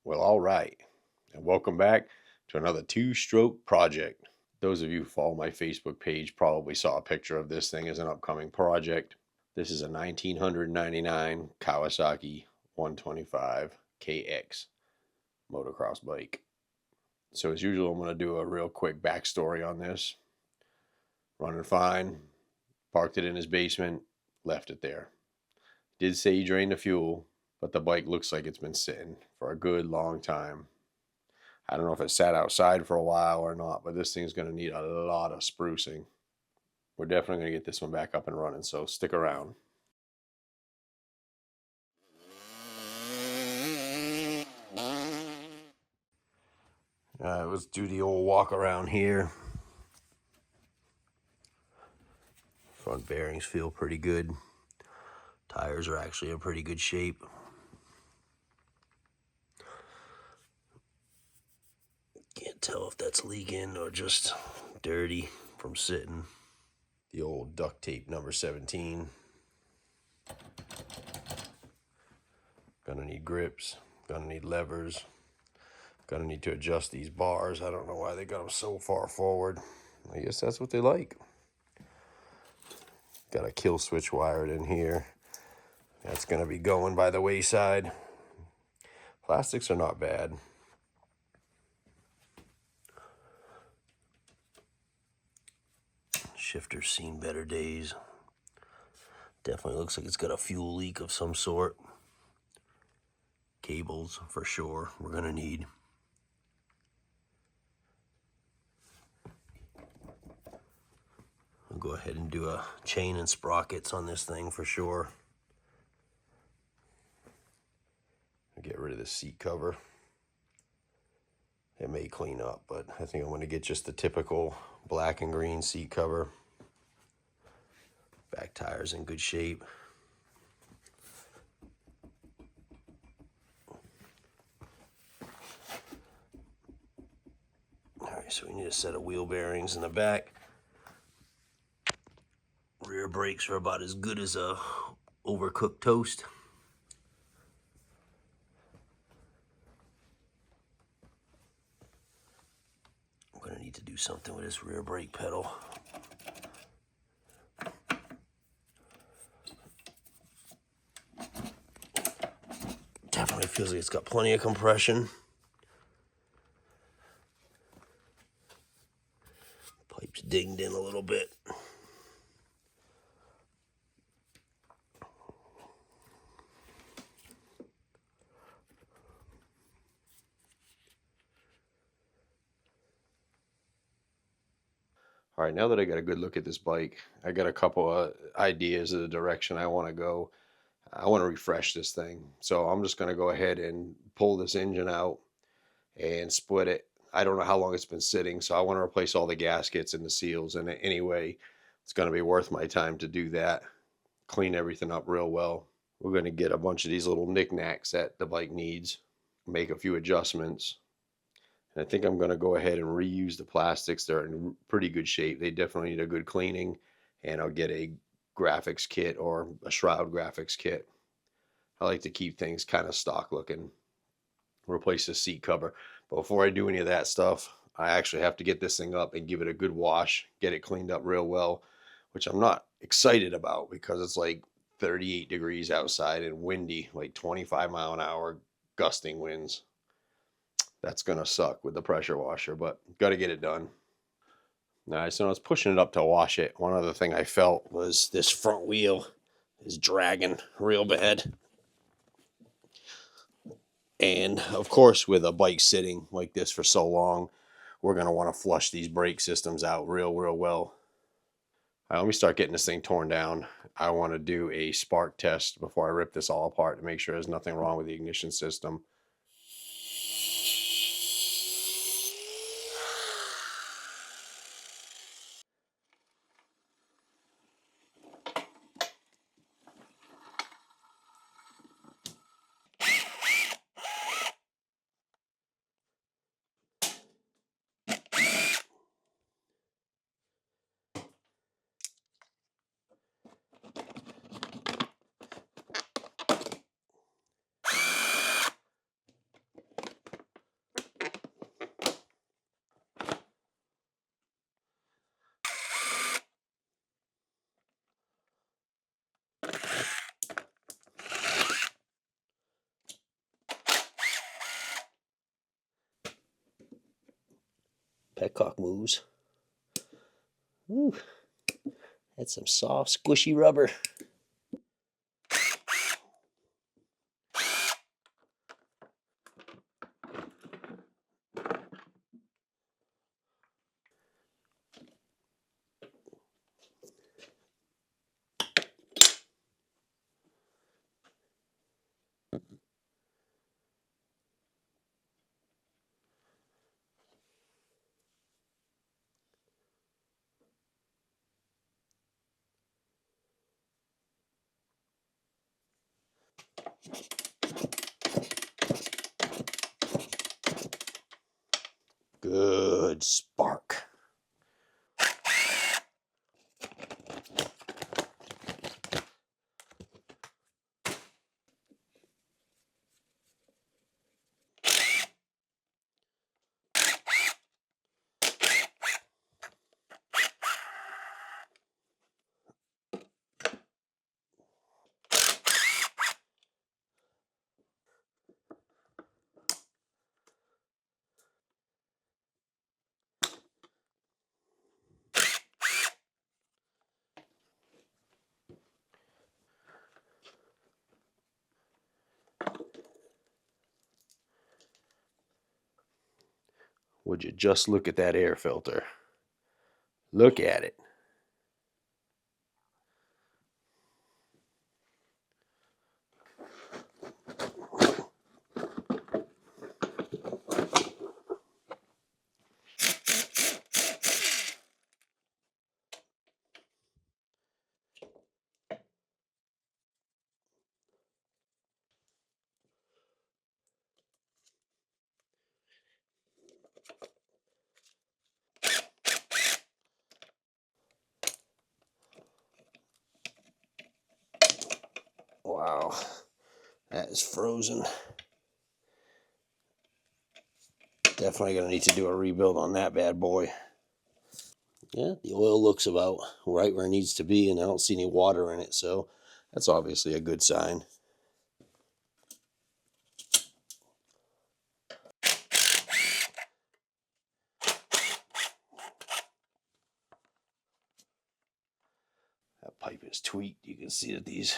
Well, all right, and welcome back to another two-stroke project. Those of you who follow my Facebook page probably saw a picture of this thing as an upcoming project. This is a 1999 Kawasaki 125 KX motocross bike. So as usual, I'm going to do a real quick backstory on this. Running fine, parked it in his basement, left it there. Did say he drained the fuel, but the bike looks like it's been sitting for a good long time. I don't know if it sat outside for a while or not, but this thing's going to need a lot of sprucing. We're definitely going to get this one back up and running, so stick around. Let's do the old walk around here. Front bearings feel pretty good. Tires are actually in pretty good shape. Can't tell if that's leaking or just dirty from sitting. The old duct tape number 17. Gonna need grips, gonna need levers, gonna need to adjust these bars. I don't know why they got them so far forward. I guess that's what they like. Got a kill switch wired in here. That's gonna be going by the wayside. Plastics are not bad. Shifter's seen better days. Definitely looks like it's got a fuel leak of some sort. Cables for sure we're gonna need. I'll go ahead and do a chain and sprockets on this thing for sure. Get rid of the seat cover. It may clean up, but I think I'm going to get just the typical black and green seat cover. Back tires in good shape. All right, so we need a set of wheel bearings in the back. Rear brakes are about as good as a overcooked toast. I'm going to need to do something with this rear brake pedal. Definitely feels like it's got plenty of compression. Pipe's dinged in a little bit. All right, now that I got a good look at this bike, I got a couple of ideas of the direction I want to go. I want to refresh this thing. So I'm just going to go ahead and pull this engine out and split it. I don't know how long it's been sitting, so I want to replace all the gaskets and the seals. And anyway, it's going to be worth my time to do that. Clean everything up real well. We're going to get a bunch of these little knickknacks that the bike needs, make a few adjustments. And I think I'm going to go ahead and reuse the plastics. They're in pretty good shape. They definitely need a good cleaning. And I'll get a graphics kit or a shroud graphics kit. I like to keep things kind of stock looking. Replace the seat cover. But before I do any of that stuff, I actually have to get this thing up and give it a good wash, get it cleaned up real well, which I'm not excited about because it's like 38 degrees outside and windy, like 25-mile-an-hour gusting winds. That's gonna suck with the pressure washer, but got to get it done. All right, so I was pushing it up to wash it. One other thing I felt was this front wheel is dragging real bad. And of course, with a bike sitting like this for so long, we're going to want to flush these brake systems out real well. Let me start getting this thing torn down. I want to do a spark test before I rip this all apart to make sure there's nothing wrong with the ignition system. Petcock moves. Ooh, that's some soft, squishy rubber. Good spark. Would you just look at that air filter? Look at it. Wow, that is frozen. Definitely gonna need to do a rebuild on that bad boy. Yeah, the oil looks about right where it needs to be, and I don't see any water in it, so that's obviously a good sign. That pipe is tweaked. You can see that these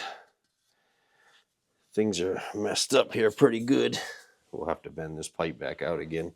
things are messed up here pretty good. We'll have to bend this pipe back out again.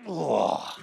Oh.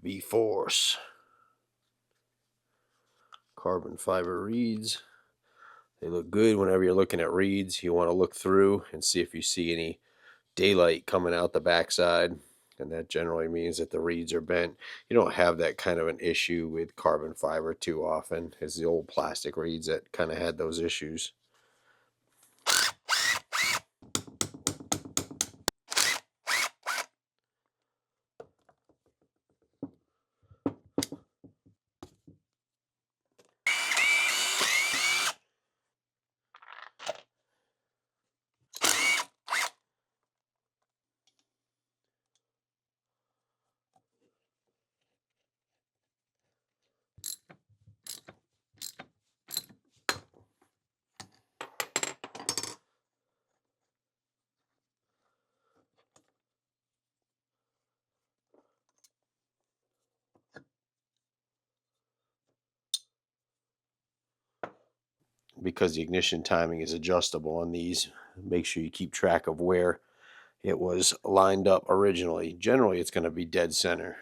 V-force. carbon fiber reeds. They look good. Whenever you're looking at reeds, you want to look through and see if you see any daylight coming out the backside, and that generally means that the reeds are bent. You don't have that kind of an issue with carbon fiber too often as the old plastic reeds that kind of had those issues. Because the ignition timing is adjustable on these, make sure you keep track of where it was lined up originally. Generally, it's going to be dead center.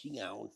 Hang on.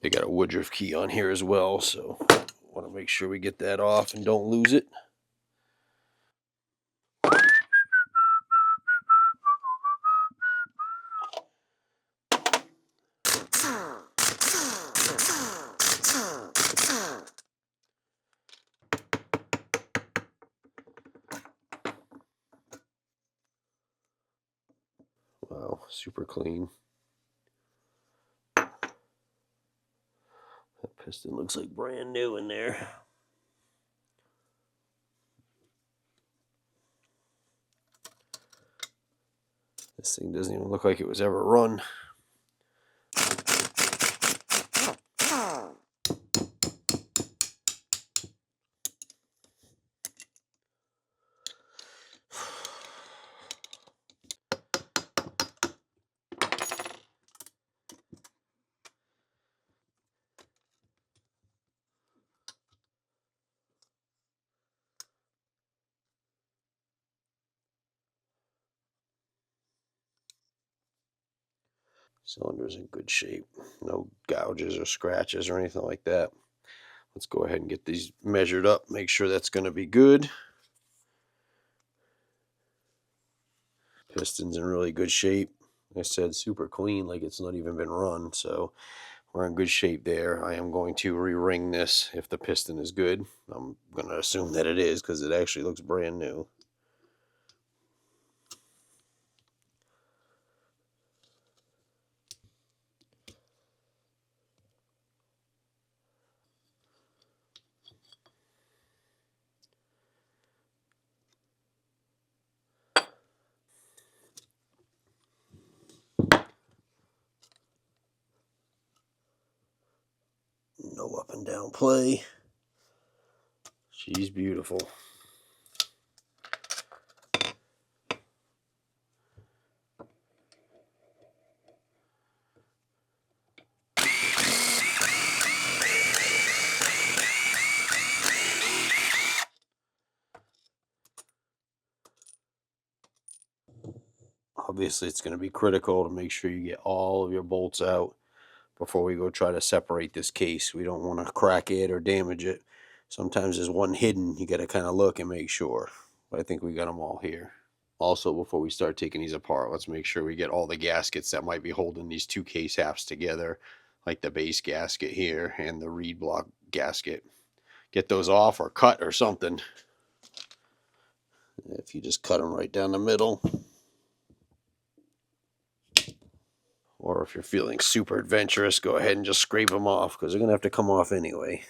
They got a Woodruff key on here as well, so want to make sure we get that off and don't lose it. Wow, super clean. That piston looks like brand new in there. This thing doesn't even look like it was ever run. Cylinder's in good shape. No gouges or scratches or anything like that. Let's go ahead and get these measured up. Make sure that's going to be good. Piston's in really good shape. Like I said, super clean, like it's not even been run. So we're in good shape there. I am going to re-ring this if the piston is good. I'm going to assume that it is because it actually looks brand new. No up and down play. She's beautiful. Obviously, it's going to be critical to make sure you get all of your bolts out before we go try to separate this case. We don't want to crack it or damage it. Sometimes there's one hidden. You got to kind of look and make sure. But I think we got them all here. Also, before we start taking these apart, let's make sure we get all the gaskets that might be holding these two case halves together, like the base gasket here and the reed block gasket. Get those off or cut or something. If you just cut them right down the middle. Or if you're feeling super adventurous, go ahead and just scrape them off because they're going to have to come off anyway.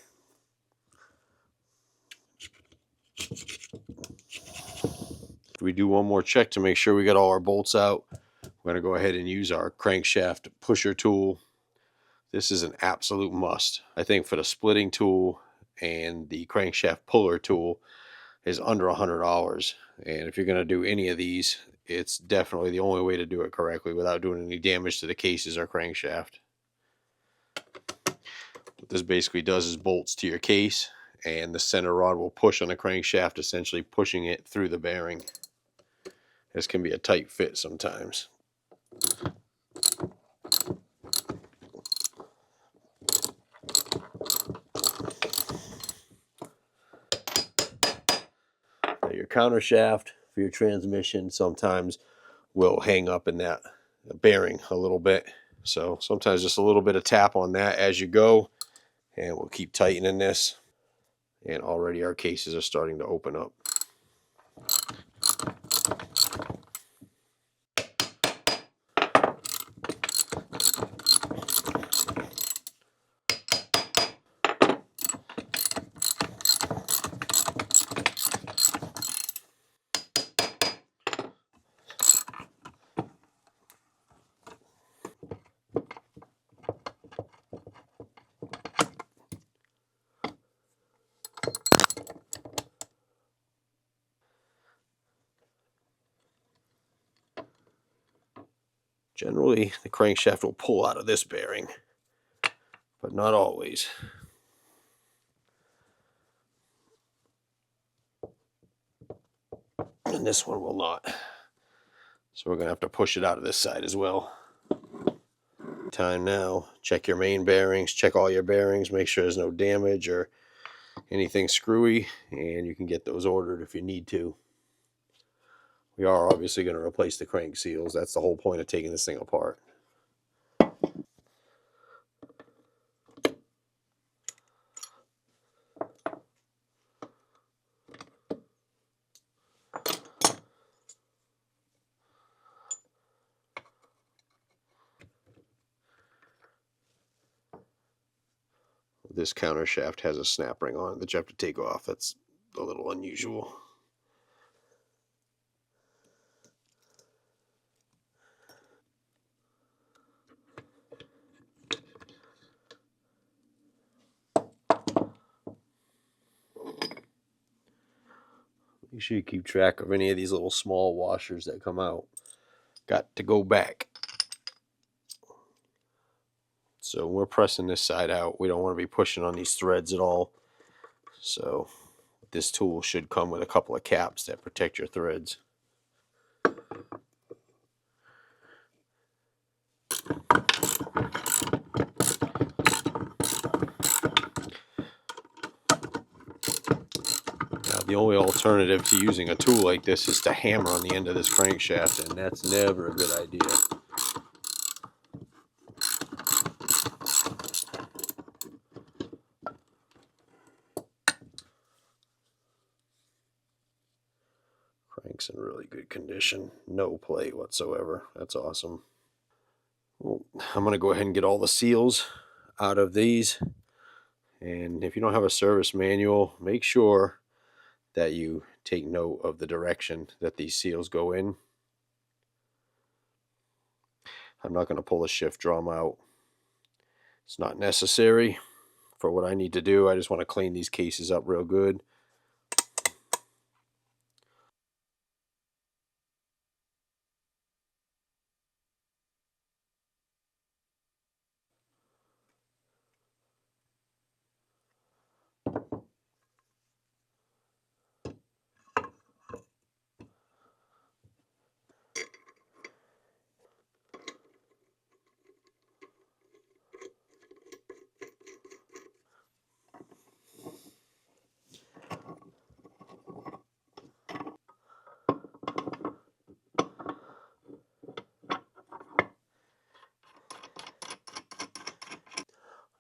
We do one more check to make sure we got all our bolts out. We're going to go ahead and use our crankshaft pusher tool. This is an absolute must. I think for the splitting tool and the crankshaft puller tool is under $100. And if you're going to do any of these, it's definitely the only way to do it correctly without doing any damage to the cases or crankshaft. What this basically does is bolts to your case, and the center rod will push on the crankshaft, essentially pushing it through the bearing. This can be a tight fit sometimes. Now your counter shaft for your transmission sometimes will hang up in that bearing a little bit. So sometimes just a little bit of tap on that as you go, and we'll keep tightening this. And already our cases are starting to open up. Generally, the crankshaft will pull out of this bearing, but not always. And this one will not. So we're going to have to push it out of this side as well. Time now. Check your main bearings. Check all your bearings. Make sure there's no damage or anything screwy. And you can get those ordered if you need to. We are obviously going to replace the crank seals. That's the whole point of taking this thing apart. This counter shaft has a snap ring on it that you have to take off. That's a little unusual. Make sure you keep track of any of these little small washers that come out. Got to go back. So we're pressing this side out. We don't want to be pushing on these threads at all. So this tool should come with a couple of caps that protect your threads. The only alternative to using a tool like this is to hammer on the end of this crankshaft, and that's never a good idea. Crank's in really good condition. No play whatsoever. That's awesome. Well, I'm going to go ahead and get all the seals out of these. And if you don't have a service manual, make sure that you take note of the direction that these seals go in. I'm not going to pull the shift drum out. It's not necessary for what I need to do. I just want to clean these cases up real good.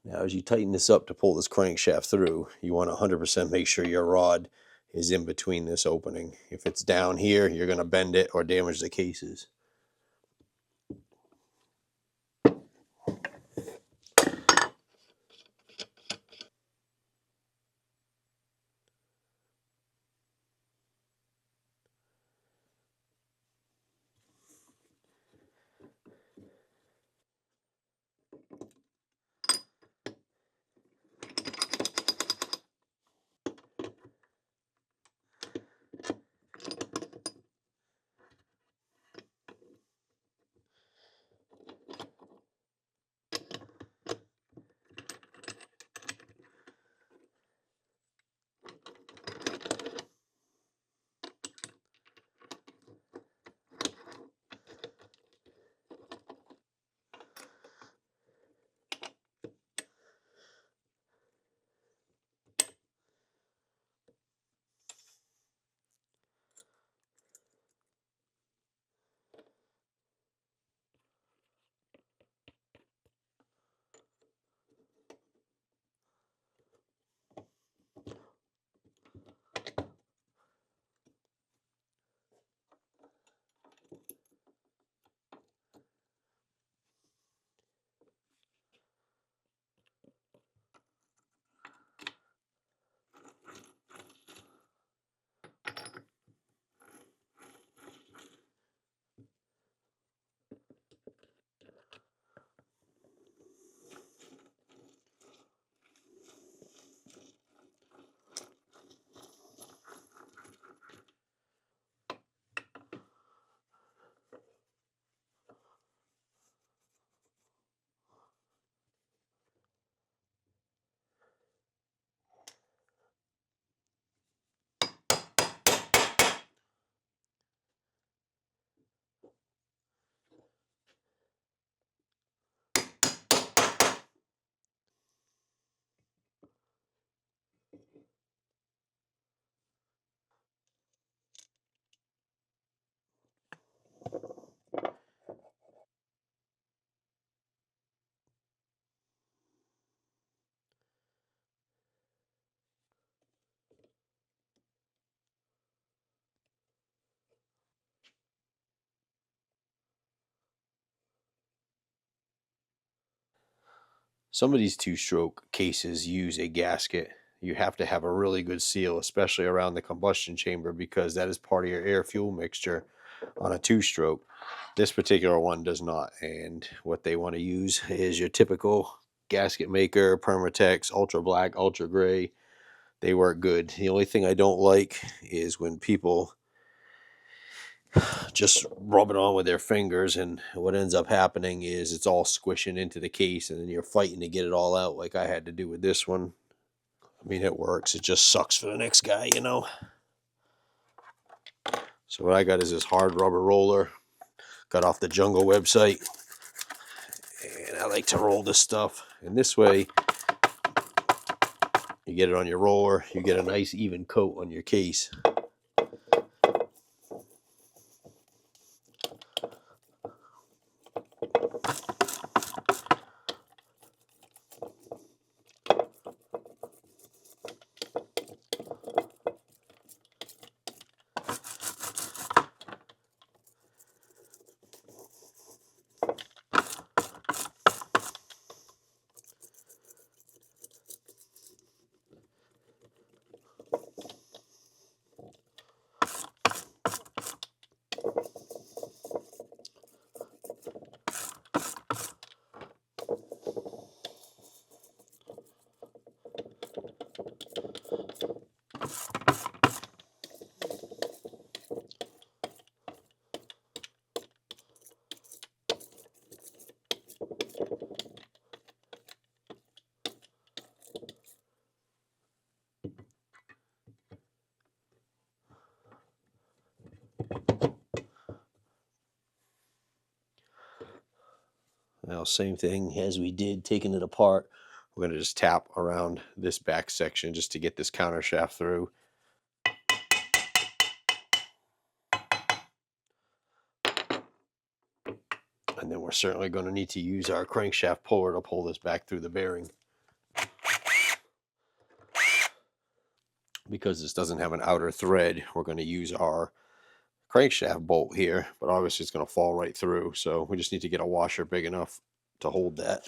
Now, as you tighten this up to pull this crankshaft through, you want to 100% make sure your rod is in between this opening. If it's down here, you're going to bend it or damage the cases. Some of these two-stroke cases use a gasket. You have to have a really good seal, especially around the combustion chamber, because that is part of your air-fuel mixture on a two-stroke. This particular one does not, and what they want to use is your typical gasket maker, Permatex, Ultra Black, Ultra Gray. They work good. The only thing I don't like is when people just rub it on with their fingers, and what ends up happening is it's all squishing into the case, and then you're fighting to get it all out like I had to do with this one. I mean, it works. It just sucks for the next guy, you know. So what I got is this hard rubber roller. Got off the Jungle website. And I like to roll this stuff. And this way, You get it on your roller, you get a nice even coat on your case. Now, same thing as we did taking it apart. We're going to just tap around this back section just to get this counter shaft through. And then we're certainly going to need to use our crankshaft puller to pull this back through the bearing. Because this doesn't have an outer thread, we're going to use our crankshaft bolt here, but obviously it's going to fall right through. So we just need to get a washer big enough to hold that.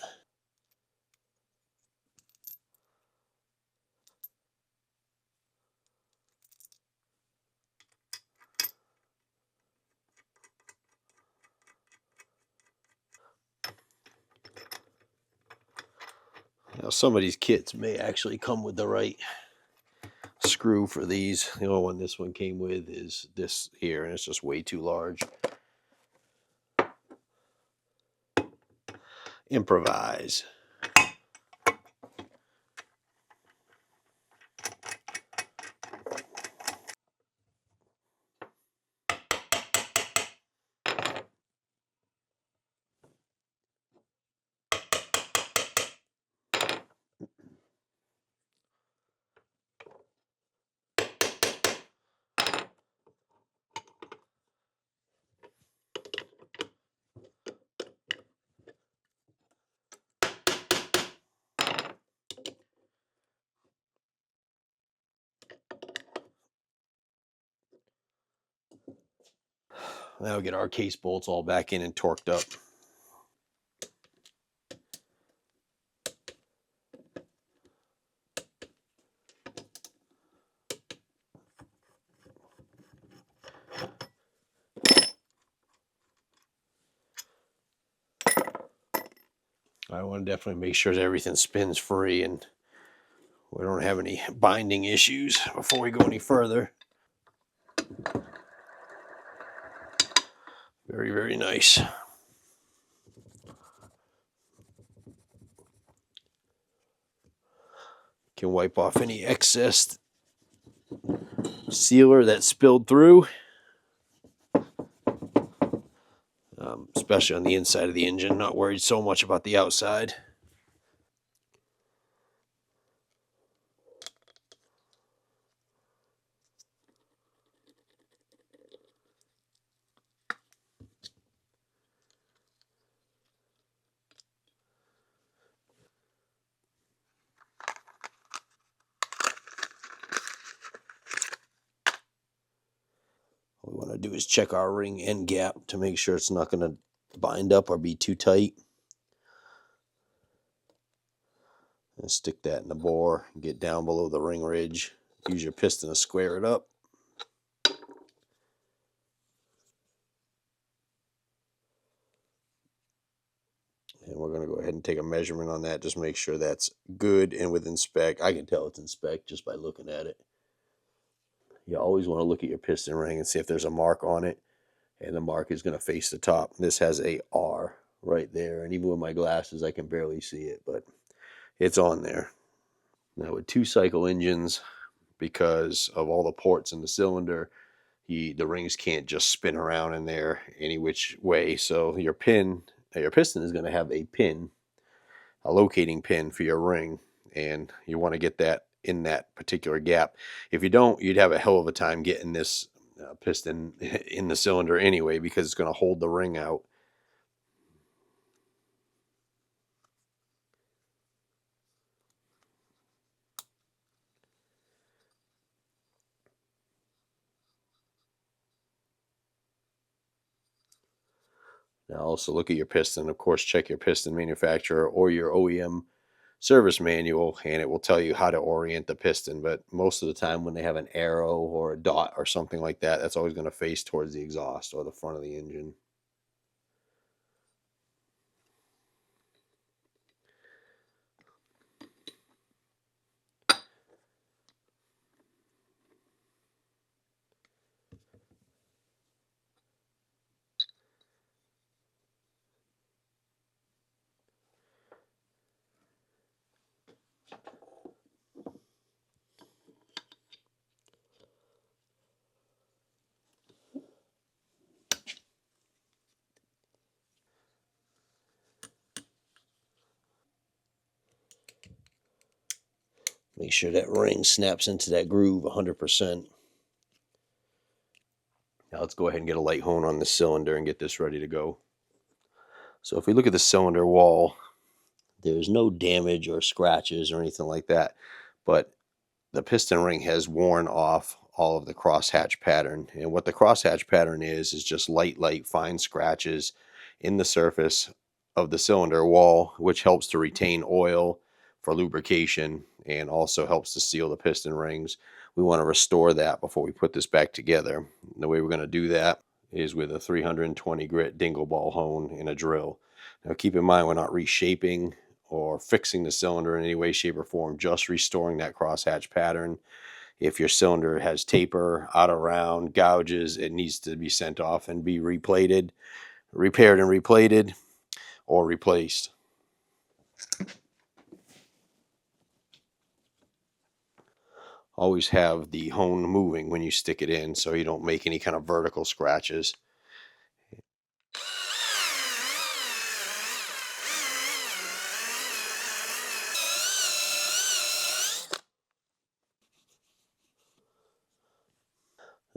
Now, some of these kits may actually come with the right screw for these. The only one this one came with is this here, and it's just way too large. Improvise. Now we'll get our case bolts all back in and torqued up. I want to definitely make sure that everything spins free and we don't have any binding issues before we go any further. Very, very nice. Can wipe off any excess sealer that spilled through, especially on the inside of the engine. Not worried so much about the outside. What we want to do is check our ring end gap to make sure it's not going to bind up or be too tight. And stick that in the bore and get down below the ring ridge. Use your piston to square it up. And we're going to go ahead and take a measurement on that. Just make sure that's good and within spec. I can tell it's in spec just by looking at it. You always want to look at your piston ring and see if there's a mark on it. And the mark is going to face the top. This has a R right there. And even with my glasses, I can barely see it, but it's on there. Now with 2-cycle engines, because of all the ports in the cylinder, the rings can't just spin around in there any which way. So your piston is going to have a pin, a locating pin for your ring, and you want to get that in that particular gap. If you don't, you'd have a hell of a time getting this piston in the cylinder anyway, because it's going to hold the ring out. Now also look at your piston. Of course, check your piston manufacturer or your OEM service manual, and it will tell you how to orient the piston. But most of the time when they have an arrow or a dot or something like that, that's always going to face towards the exhaust or the front of the engine. Make sure that ring snaps into that groove 100%. Now let's go ahead and get a light hone on the cylinder and get this ready to go. So if we look at the cylinder wall, There's no damage or scratches or anything like that, but the piston ring has worn off all of the crosshatch pattern. And what the crosshatch pattern is just light, fine scratches in the surface of the cylinder wall, which helps to retain oil for lubrication and also helps to seal the piston rings. We want to restore that before we put this back together. And the way we're going to do that is with a 320 grit dingle ball hone and a drill. Now keep in mind, we're not reshaping or fixing the cylinder in any way, shape, or form, just restoring that crosshatch pattern. If your cylinder has taper, out of round, gouges, it needs to be sent off and be replated, repaired and replated, or replaced. Always have the hone moving when you stick it in so you don't make any kind of vertical scratches.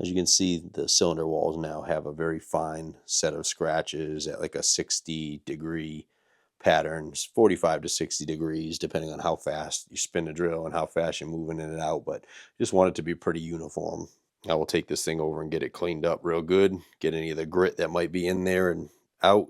as you can see, the cylinder walls now have a very fine set of scratches at like a 60-degree pattern, 45 to 60 degrees, depending on how fast you spin the drill and how fast you're moving in and out. But just want it to be pretty uniform. I will take this thing over and get it cleaned up real good, get any of the grit that might be in there and out.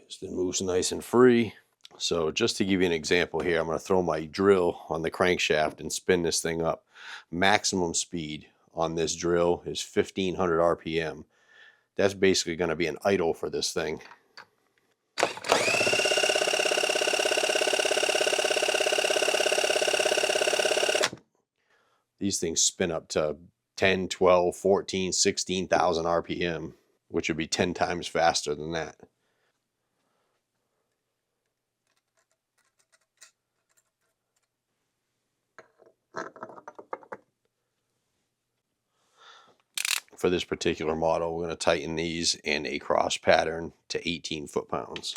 Piston moves nice and free. So just to give you an example here, I'm going to throw my drill on the crankshaft and spin this thing up. Maximum speed on this drill is 1500 RPM. That's basically going to be an idle for this thing. These things spin up to 10, 12, 14, 16,000 RPM, which would be 10 times faster than that. For this particular model, we're going to tighten these in a cross pattern to 18 foot-pounds.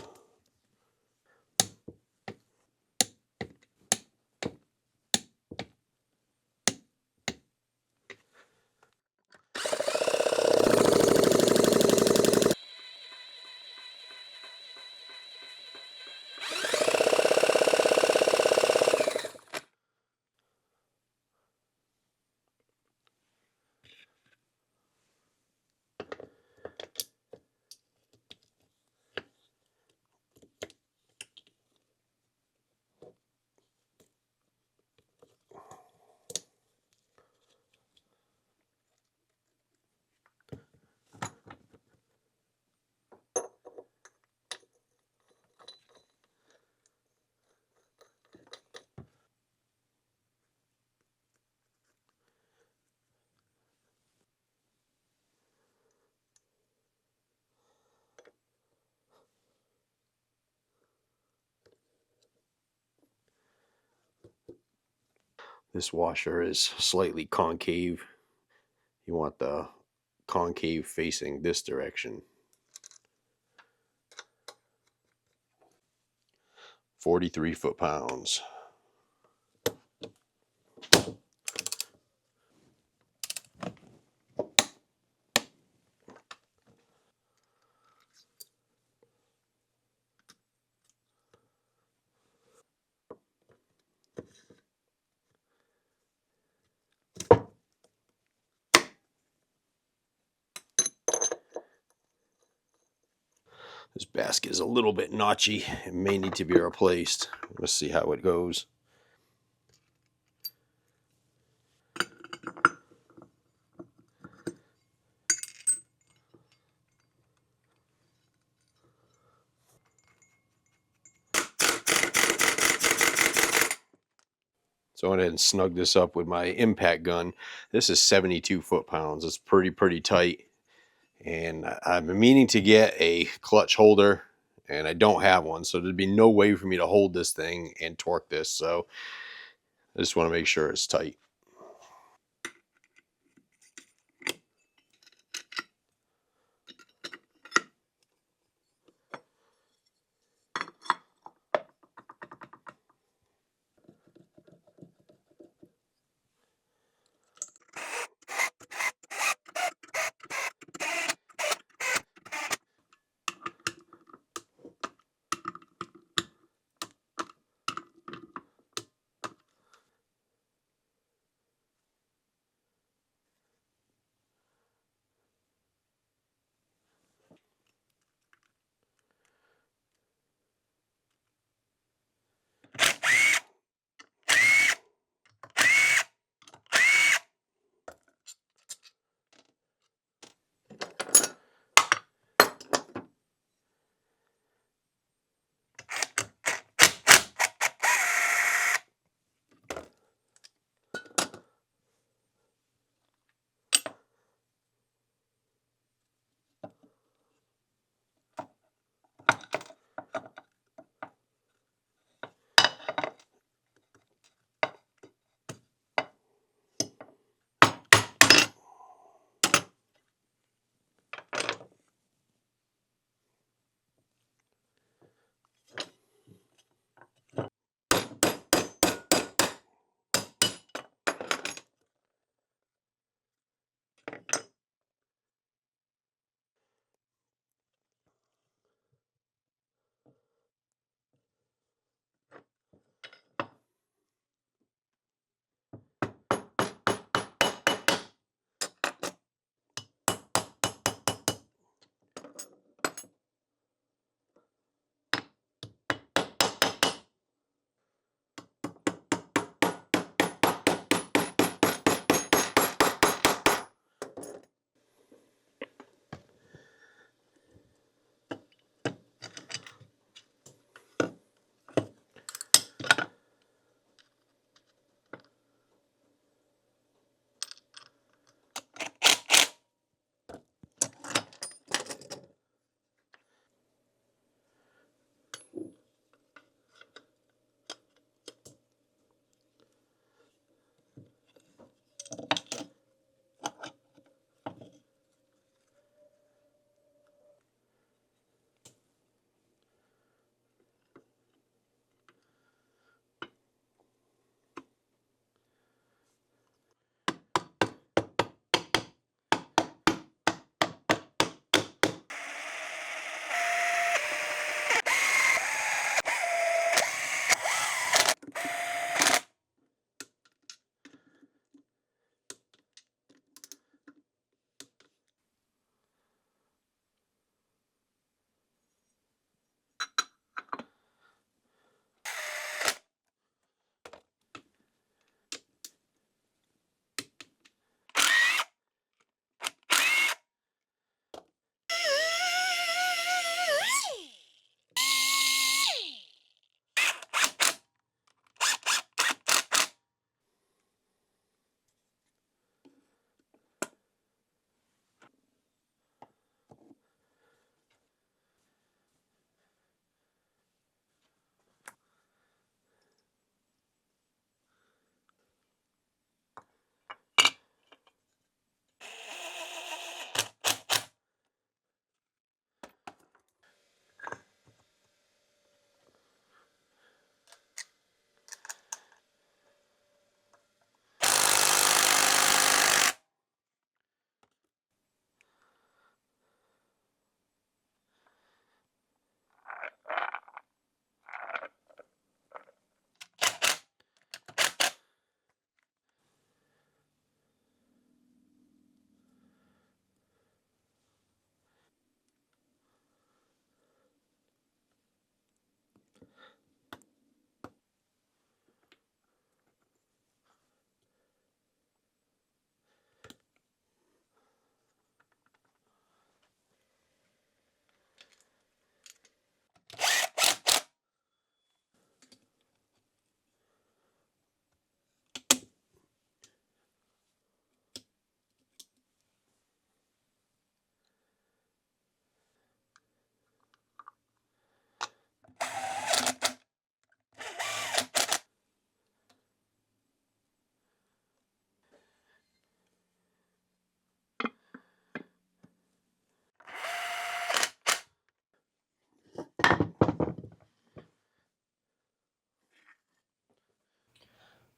This washer is slightly concave. You want the concave facing this direction. 43 foot-pounds. This basket is a little bit notchy. It may need to be replaced. Let's see how it goes. So I went ahead and snug this up with my impact gun. This is 72 foot-pounds. It's pretty tight. And I've been meaning to get a clutch holder, and I don't have one. So there'd be no way for me to hold this thing and torque this. So I just want to make sure it's tight.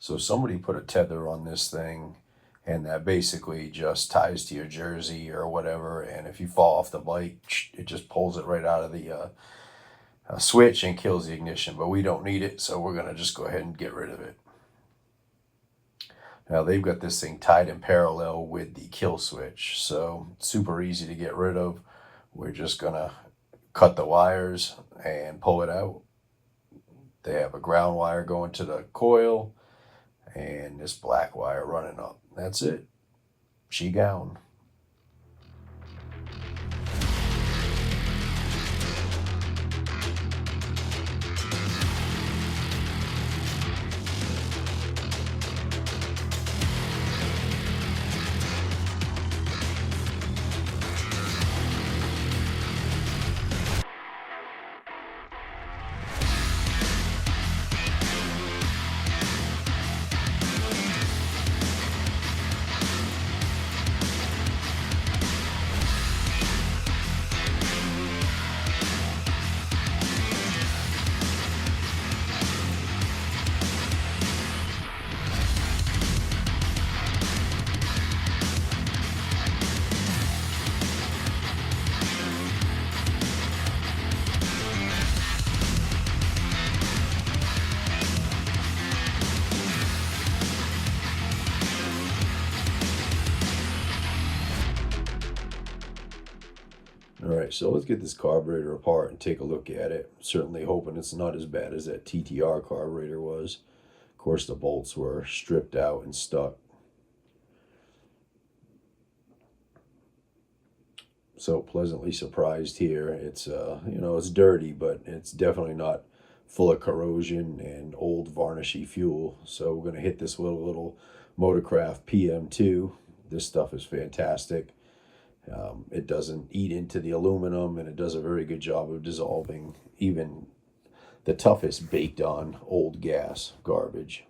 So somebody put a tether on this thing, and that basically just ties to your jersey or whatever, and if you fall off the bike, it just pulls it right out of the switch and kills the ignition. But we don't need it, so we're going to just go ahead and get rid of it. Now they've got this thing tied in parallel with the kill switch, so super easy to get rid of. We're just going to cut the wires and pull it out. They have a ground wire going to the coil and this black wire running up. That's it. She gone. Alright, so let's get this carburetor apart and take a look at it. Certainly hoping it's not as bad as that TTR carburetor was. Of course, the bolts were stripped out and stuck. So pleasantly surprised here. It's it's dirty, but it's definitely not full of corrosion and old varnishy fuel. So we're going to hit this with a little Motorcraft PM2. This stuff is fantastic. It doesn't eat into the aluminum, and it does a very good job of dissolving even the toughest baked on old gas garbage.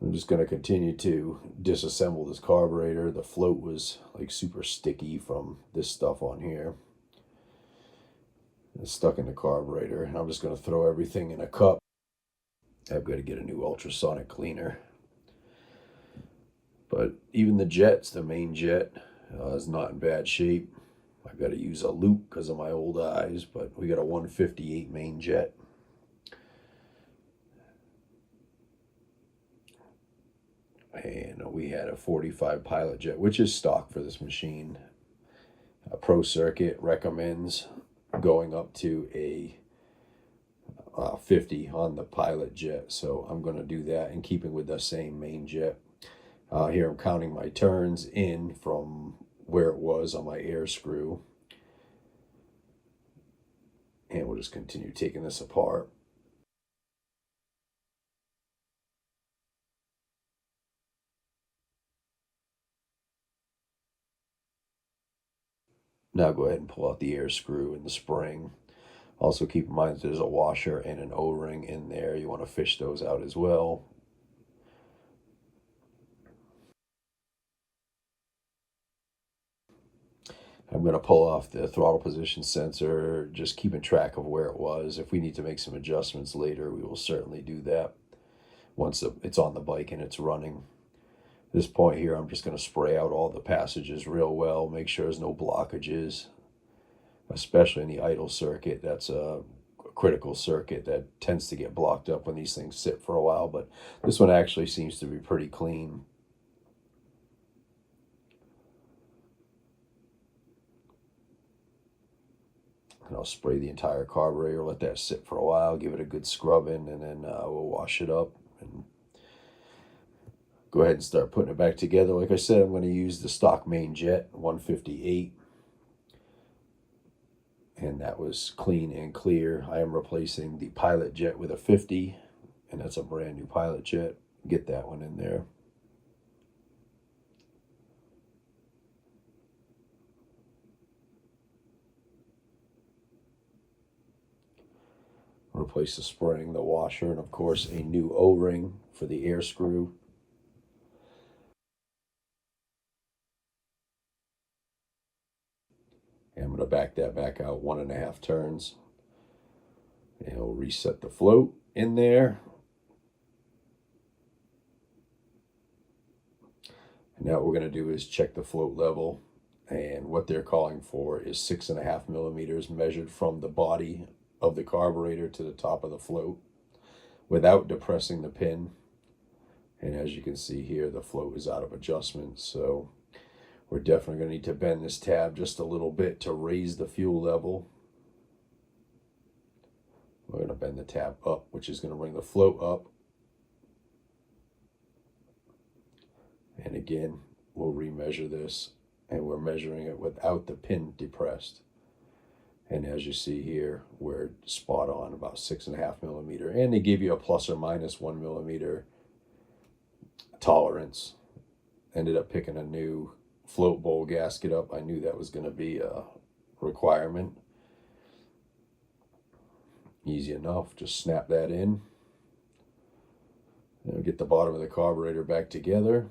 I'm just going to continue to disassemble this carburetor. The float was like super sticky from this stuff on here. It's stuck in the carburetor, and I'm just going to throw everything in a cup. I've got to get a new ultrasonic cleaner. But even the jets, the main jet, is not in bad shape. I've got to use a loupe because of my old eyes, but we got a 158 main jet. And we had a 45 pilot jet, which is stock for this machine. Pro Circuit recommends going up to a 50 on the pilot jet, so I'm going to do that in keeping with the same main jet. Here I'm counting my turns in from where it was on my air screw. And we'll just continue taking this apart. Now go ahead and pull out the air screw and the spring. Also keep in mind that there's a washer and an O-ring in there. You want to fish those out as well. I'm going to pull off the throttle position sensor, just keeping track of where it was. If we need to make some adjustments later, we will certainly do that once it's on the bike and it's running. At this point here, I'm just going to spray out all the passages real well, make sure there's no blockages, especially in the idle circuit. That's a critical circuit that tends to get blocked up when these things sit for a while, but this one actually seems to be pretty clean. And I'll spray the entire carburetor, let that sit for a while, give it a good scrubbing, and then we'll wash it up and go ahead and start putting it back together. Like I said, I'm going to use the stock main jet 158, and that was clean and clear. I am replacing the pilot jet with a 50, and that's a brand new pilot jet. Get that one in there. Replace the spring, the washer, and of course a new O-ring for the air screw. And I'm going to back that back out 1.5 turns. And we'll reset the float in there. Now what we're going to do is check the float level, and what they're calling for is 6.5 millimeters measured from the body of the carburetor to the top of the float without depressing the pin. And as you can see here, the float is out of adjustment, so we're definitely going to need to bend this tab just a little bit to raise the fuel level. We're going to bend the tab up, which is going to bring the float up. And again, we'll remeasure this, and we're measuring it without the pin depressed. And as you see here, we're spot on, about 6.5 millimeter. And they give you a plus or minus 1 millimeter tolerance. Ended up picking a new float bowl gasket up. I knew that was going to be a requirement. Easy enough, just snap that in. And get the bottom of the carburetor back together.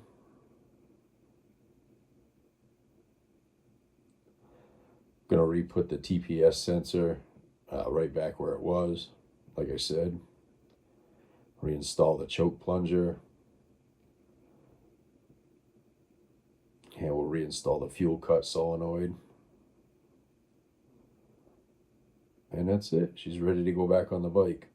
Gonna re-put the TPS sensor right back where it was, like I said. Reinstall the choke plunger. And we'll reinstall the fuel cut solenoid. And that's it. She's ready to go back on the bike.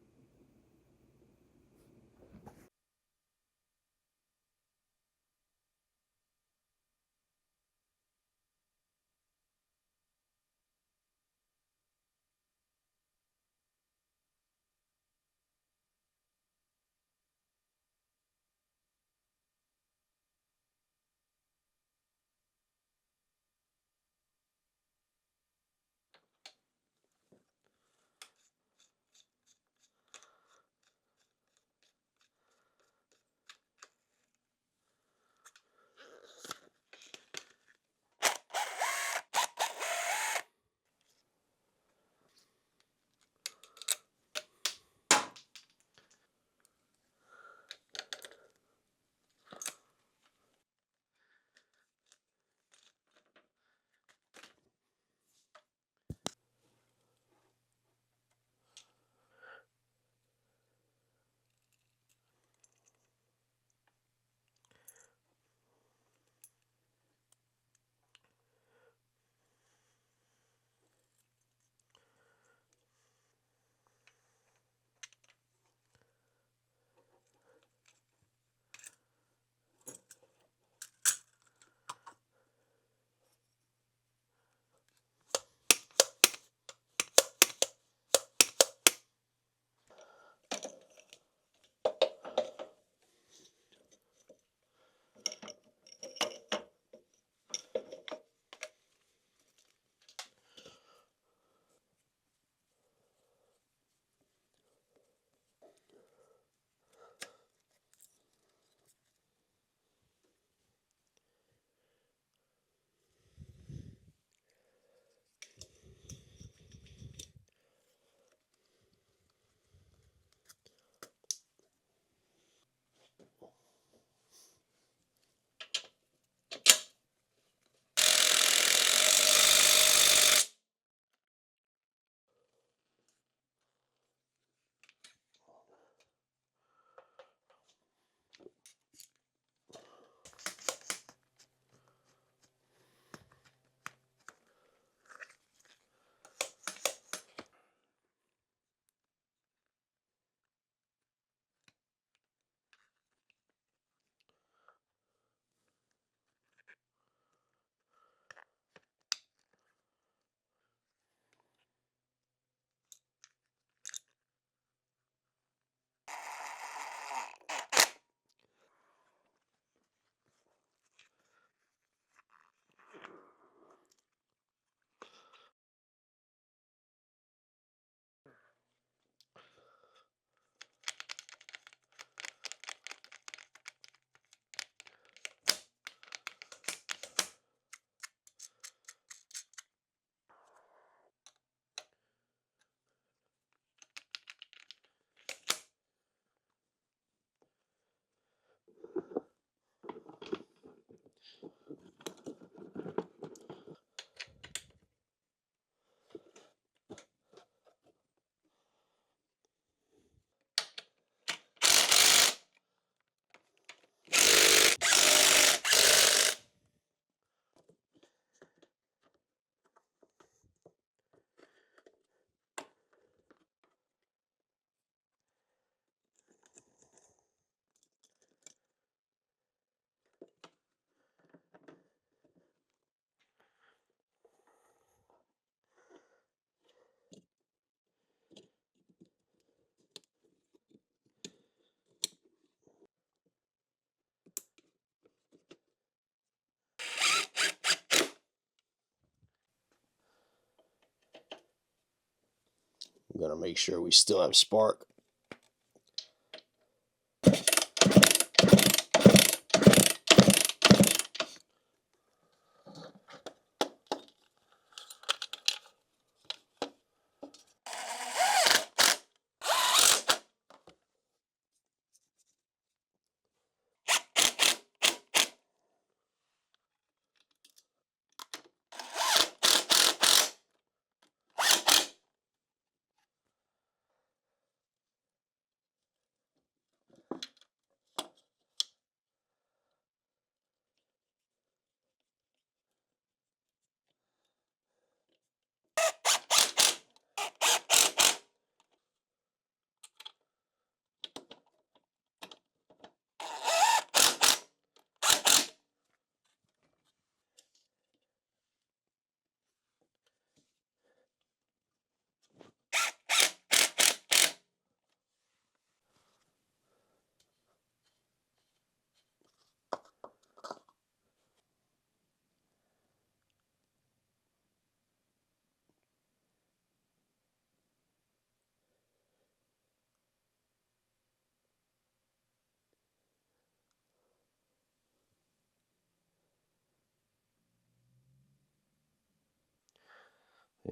to make sure we still have spark.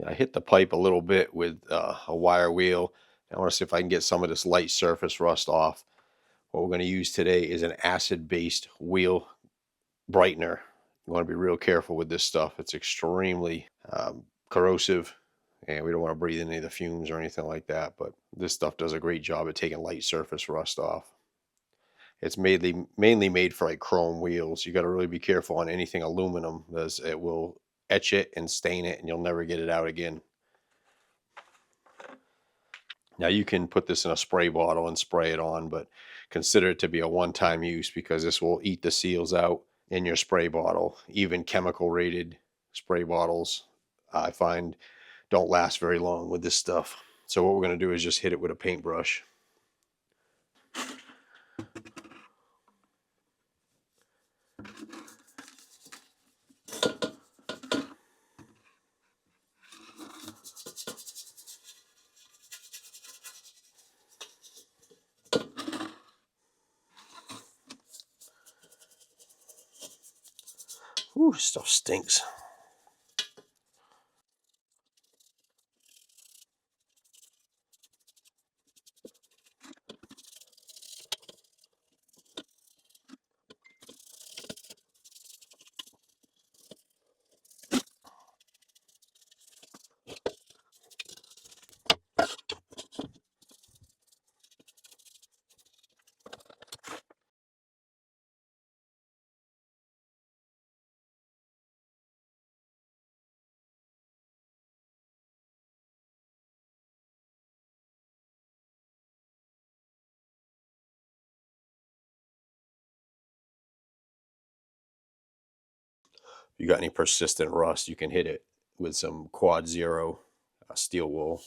I hit the pipe a little bit with a wire wheel. I want to see if I can get some of this light surface rust off. What we're going to use today is an acid-based wheel brightener. You want to be real careful with this stuff. It's extremely corrosive, and we don't want to breathe in any of the fumes or anything like that, but this stuff does a great job at taking light surface rust off. It's mainly made for like chrome wheels. You got to really be careful on anything aluminum, because it will etch it and stain it, and you'll never get it out again. Now you can put this in a spray bottle and spray it on, but consider it to be a one-time use, because this will eat the seals out in your spray bottle. Even chemical rated spray bottles, I find, don't last very long with this stuff. So what we're going to do is just hit it with a paintbrush. Ooh, stuff stinks. If you got any persistent rust, you can hit it with some quad zero steel wool.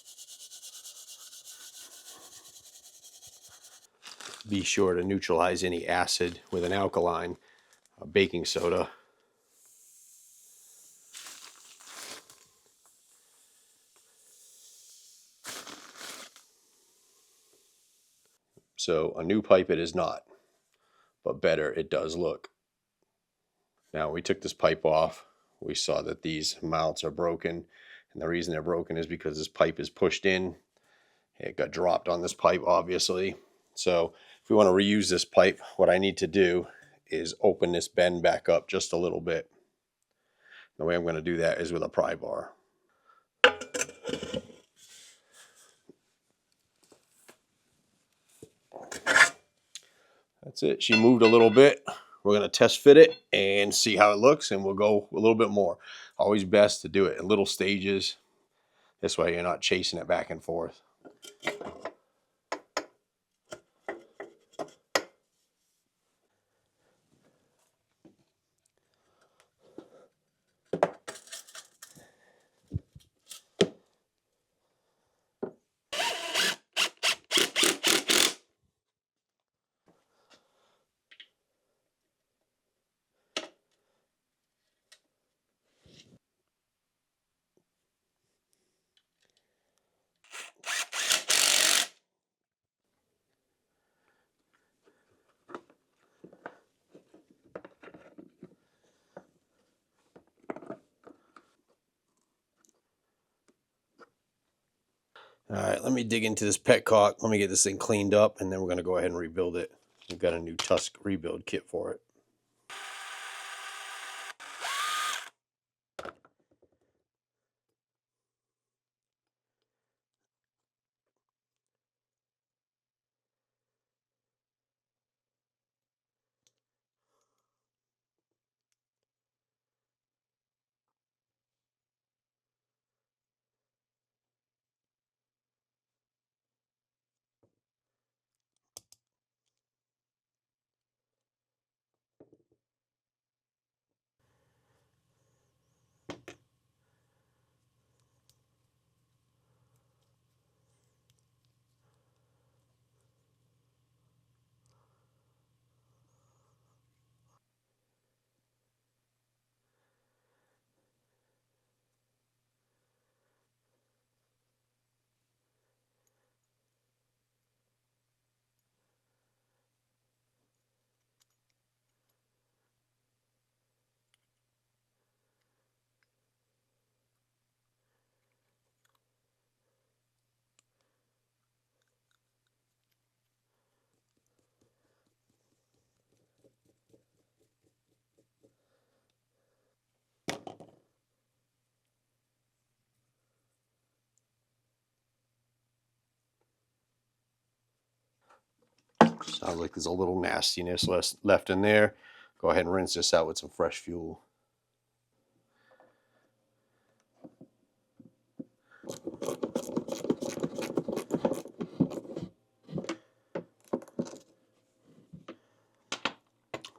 Be sure to neutralize any acid with an alkaline baking soda. So a new pipe it is not, but better it does look. Now we took this pipe off, we saw that these mounts are broken, and the reason they're broken is because this pipe is pushed in. It got dropped on this pipe, obviously. So if we want to reuse this pipe, what I need to do is open this bend back up just a little bit. The way I'm going to do that is with a pry bar. That's it. She moved a little bit. We're going to test fit it and see how it looks, and we'll go a little bit more. Always best to do it in little stages. This way you're not chasing it back and forth. All right, let me dig into this petcock. Let me get this thing cleaned up, and then we're going to go ahead and rebuild it. We've got a new tusk rebuild kit for it. Sounds like there's a little nastiness left in there. Go ahead and rinse this out with some fresh fuel.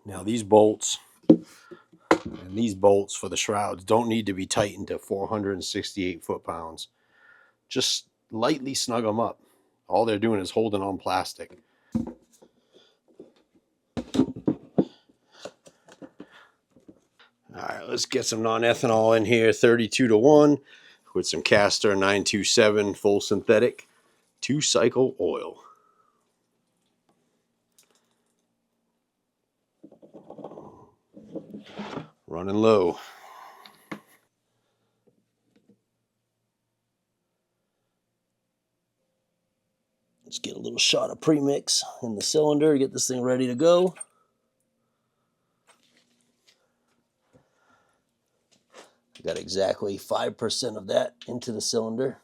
Now these bolts and these bolts for the shrouds don't need to be tightened to 468 foot-pounds. Just lightly snug them up. All they're doing is holding on plastic. All right, let's get some non-ethanol in here, 32-to-1, with some Castor 927 full synthetic 2-cycle oil. Running low. Let's get a little shot of premix in the cylinder to get this thing ready to go. Got exactly 5% of that into the cylinder.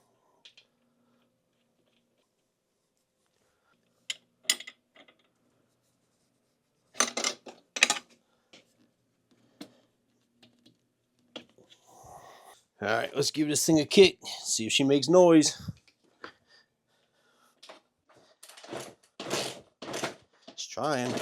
All right, let's give this thing a kick, see if she makes noise. Just trying.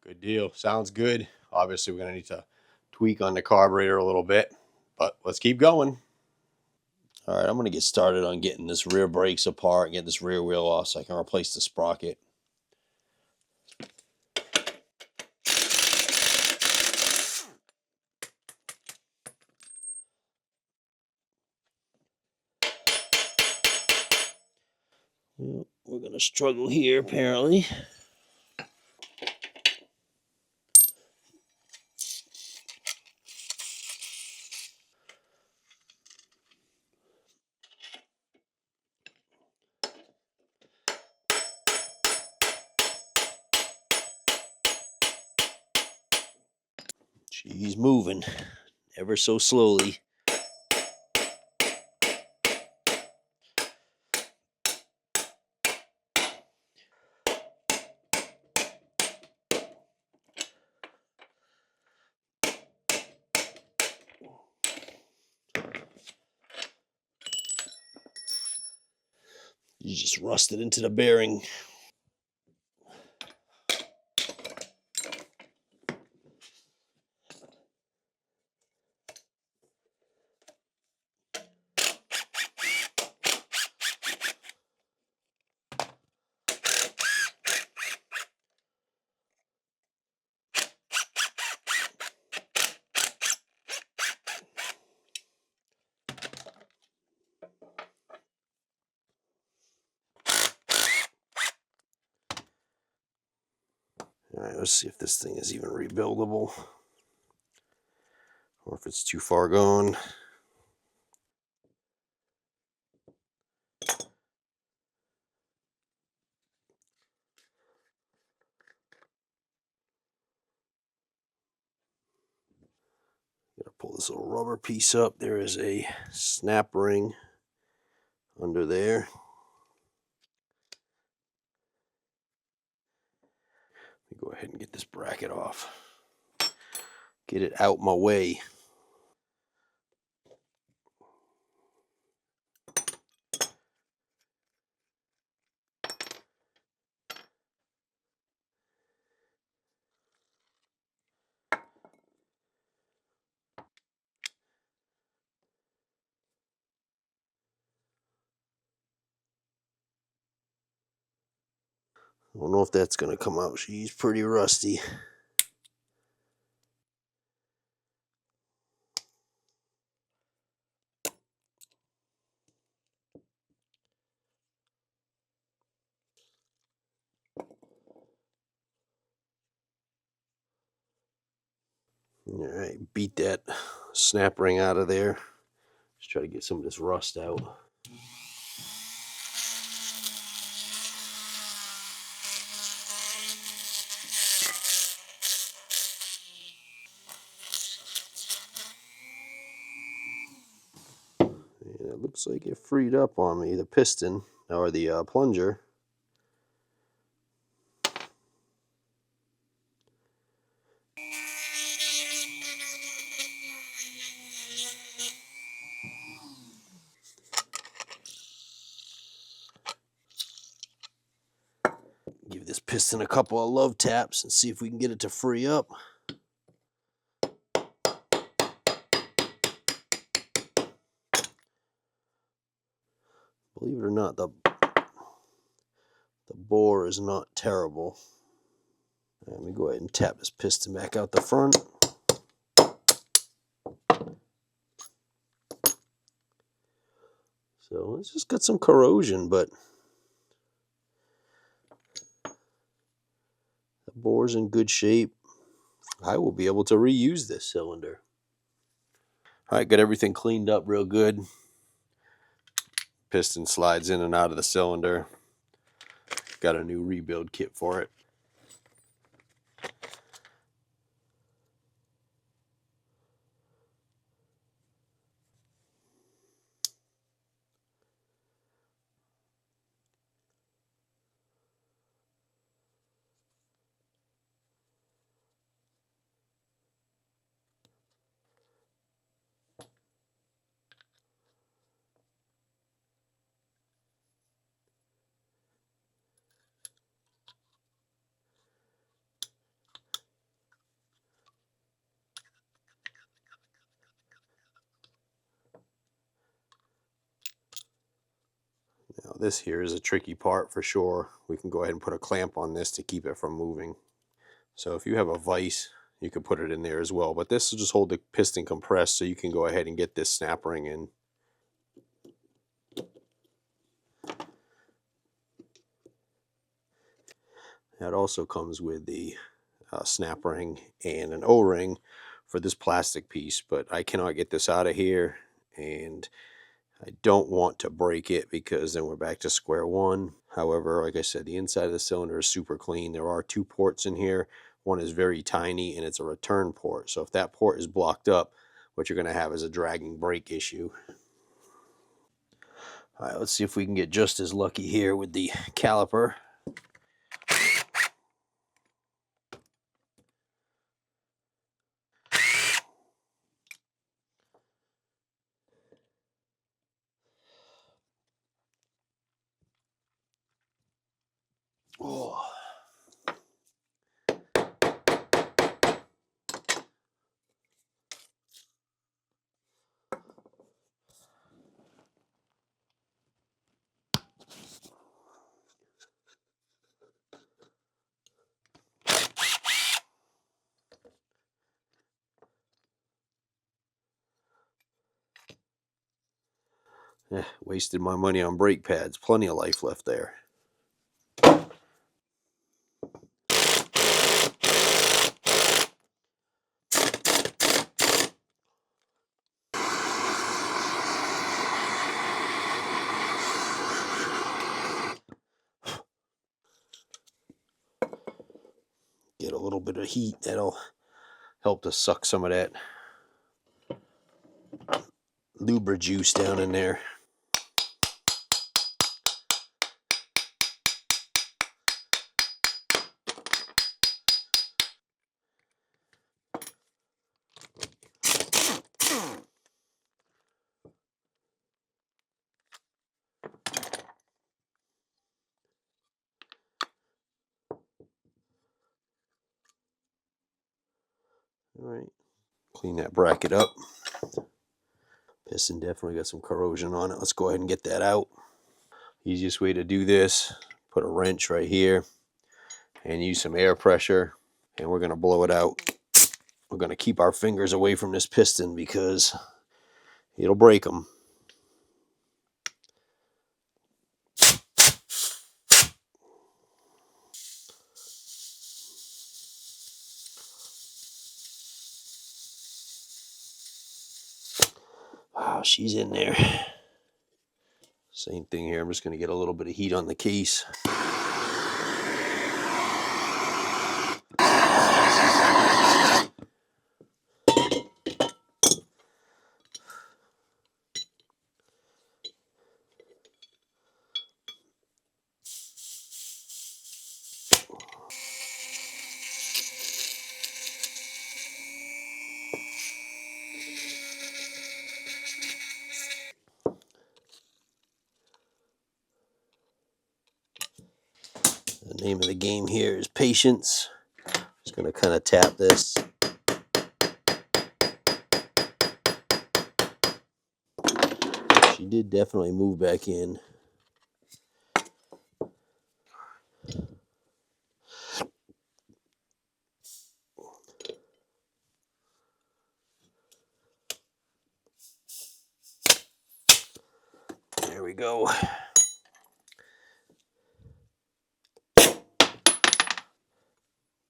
Good deal. Sounds good. Obviously, we're going to need to tweak on the carburetor a little bit, but let's keep going. All right, I'm going to get started on getting this rear brakes apart, get this rear wheel off so I can replace the sprocket. We're going to struggle here, apparently. She's moving ever so slowly. You just rusted into the bearing. All right, let's see if this thing is even rebuildable or if it's too far gone. Gotta pull this little rubber piece up. There is a snap ring under there. Let me go ahead and get this bracket off. Get it out my way. I don't know if that's going to come out. She's pretty rusty. All right, beat that snap ring out of there. Just try to get some of this rust out. And it looks like it freed up on me, the piston, or the plunger. Give this piston a couple of love taps and see if we can get it to free up. Believe it or not, the bore is not terrible. Let me go ahead and tap this piston back out the front. So it's just got some corrosion, but the bore's in good shape. I will be able to reuse this cylinder. All right, got everything cleaned up real good. Piston slides in and out of the cylinder. Got a new rebuild kit for it. Now this here is a tricky part for sure. We can go ahead and put a clamp on this to keep it from moving. So if you have a vise, you can put it in there as well. But this will just hold the piston compressed so you can go ahead and get this snap ring in. That also comes with the snap ring and an O-ring for this plastic piece, but I cannot get this out of here, and I don't want to break it because then we're back to square one. However, like I said, the inside of the cylinder is super clean. There are two ports in here. One is very tiny and it's a return port. So if that port is blocked up, what you're going to have is a dragging brake issue. All right, let's see if we can get just as lucky here with the caliper. Oh. Wasted my money on brake pads. Plenty of life left there. Get a little bit of heat. That'll help to suck some of that lubra juice down in there. All right, clean that bracket up. Piston definitely got some corrosion on it. Let's go ahead and get that out. Easiest way to do this, put a wrench right here and use some air pressure, and we're going to blow it out. We're going to keep our fingers away from this piston because it'll break them. Wow, she's in there. Same thing here. I'm just going to get a little bit of heat on the case. The name of the game here is patience. Just going to kind of tap this. She did definitely move back in. There we go.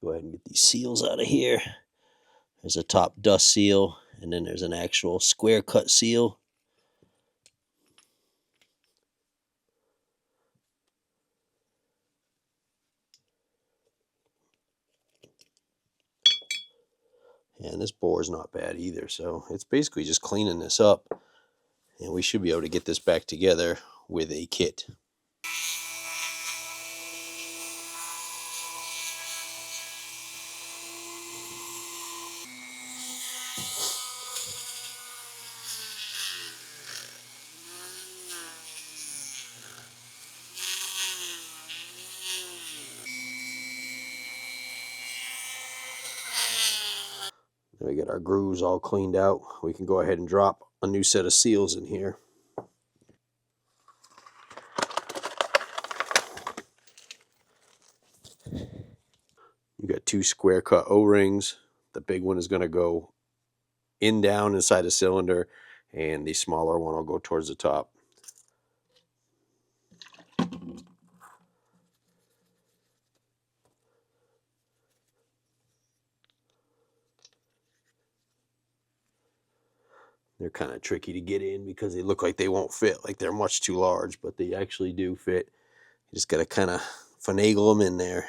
Go ahead and get these seals out of here. There's a top dust seal, and then there's an actual square cut seal. And this bore is not bad either, so it's basically just cleaning this up, and we should be able to get this back together with a kit. We get our grooves all cleaned out. We can go ahead and drop a new set of seals in here. You got two square cut O-rings. The big one is going to go in down inside the cylinder, and the smaller one will go towards the top. They're kind of tricky to get in because they look like they won't fit, like they're much too large, but they actually do fit. You just got to kind of finagle them in there.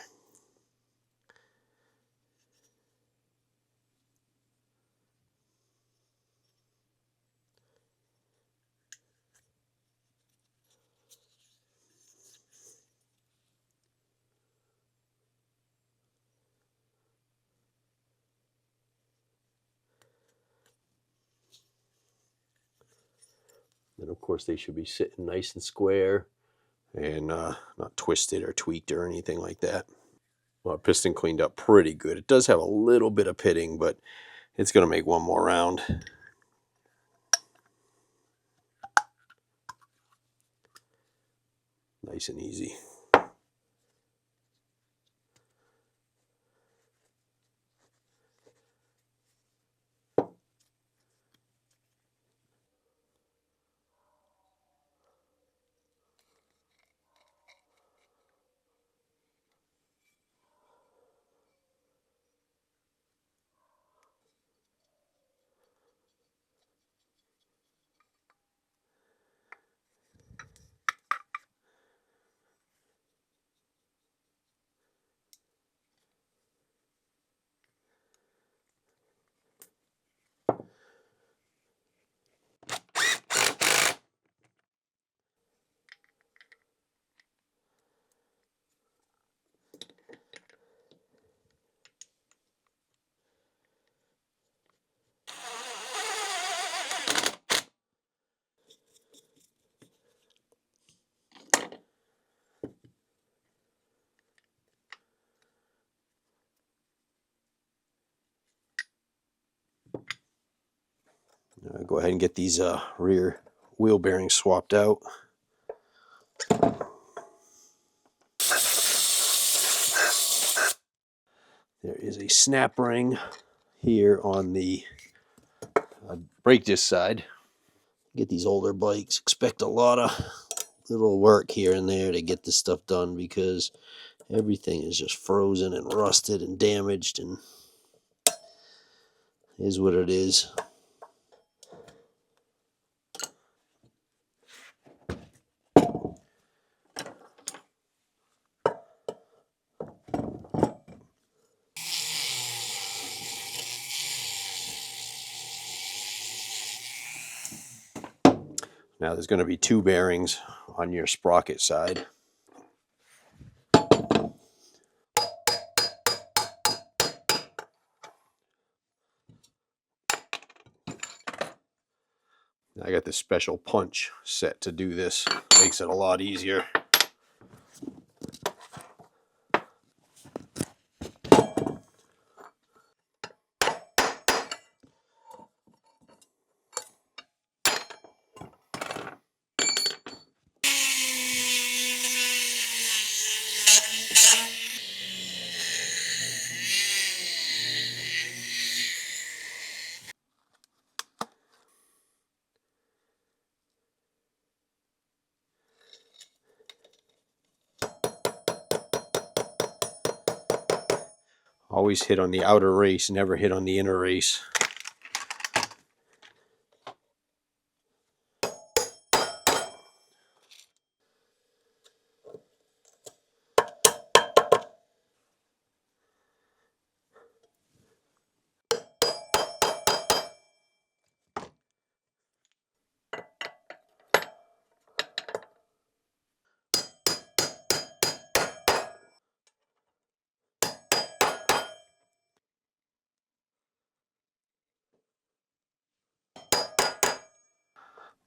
And of course they should be sitting nice and square and not twisted or tweaked or anything like that. Well, our piston cleaned up pretty good. It does have a little bit of pitting, but it's going to make one more round. Nice and easy. Go ahead and get these rear wheel bearings swapped out. There is a snap ring here on the brake disc side. Get these older bikes, expect a lot of little work here and there to get this stuff done because everything is just frozen and rusted and damaged, and is what it is. Now there's going to be two bearings on your sprocket side. I got this special punch set to do this. Makes it a lot easier. Always hit on the outer race, never hit on the inner race.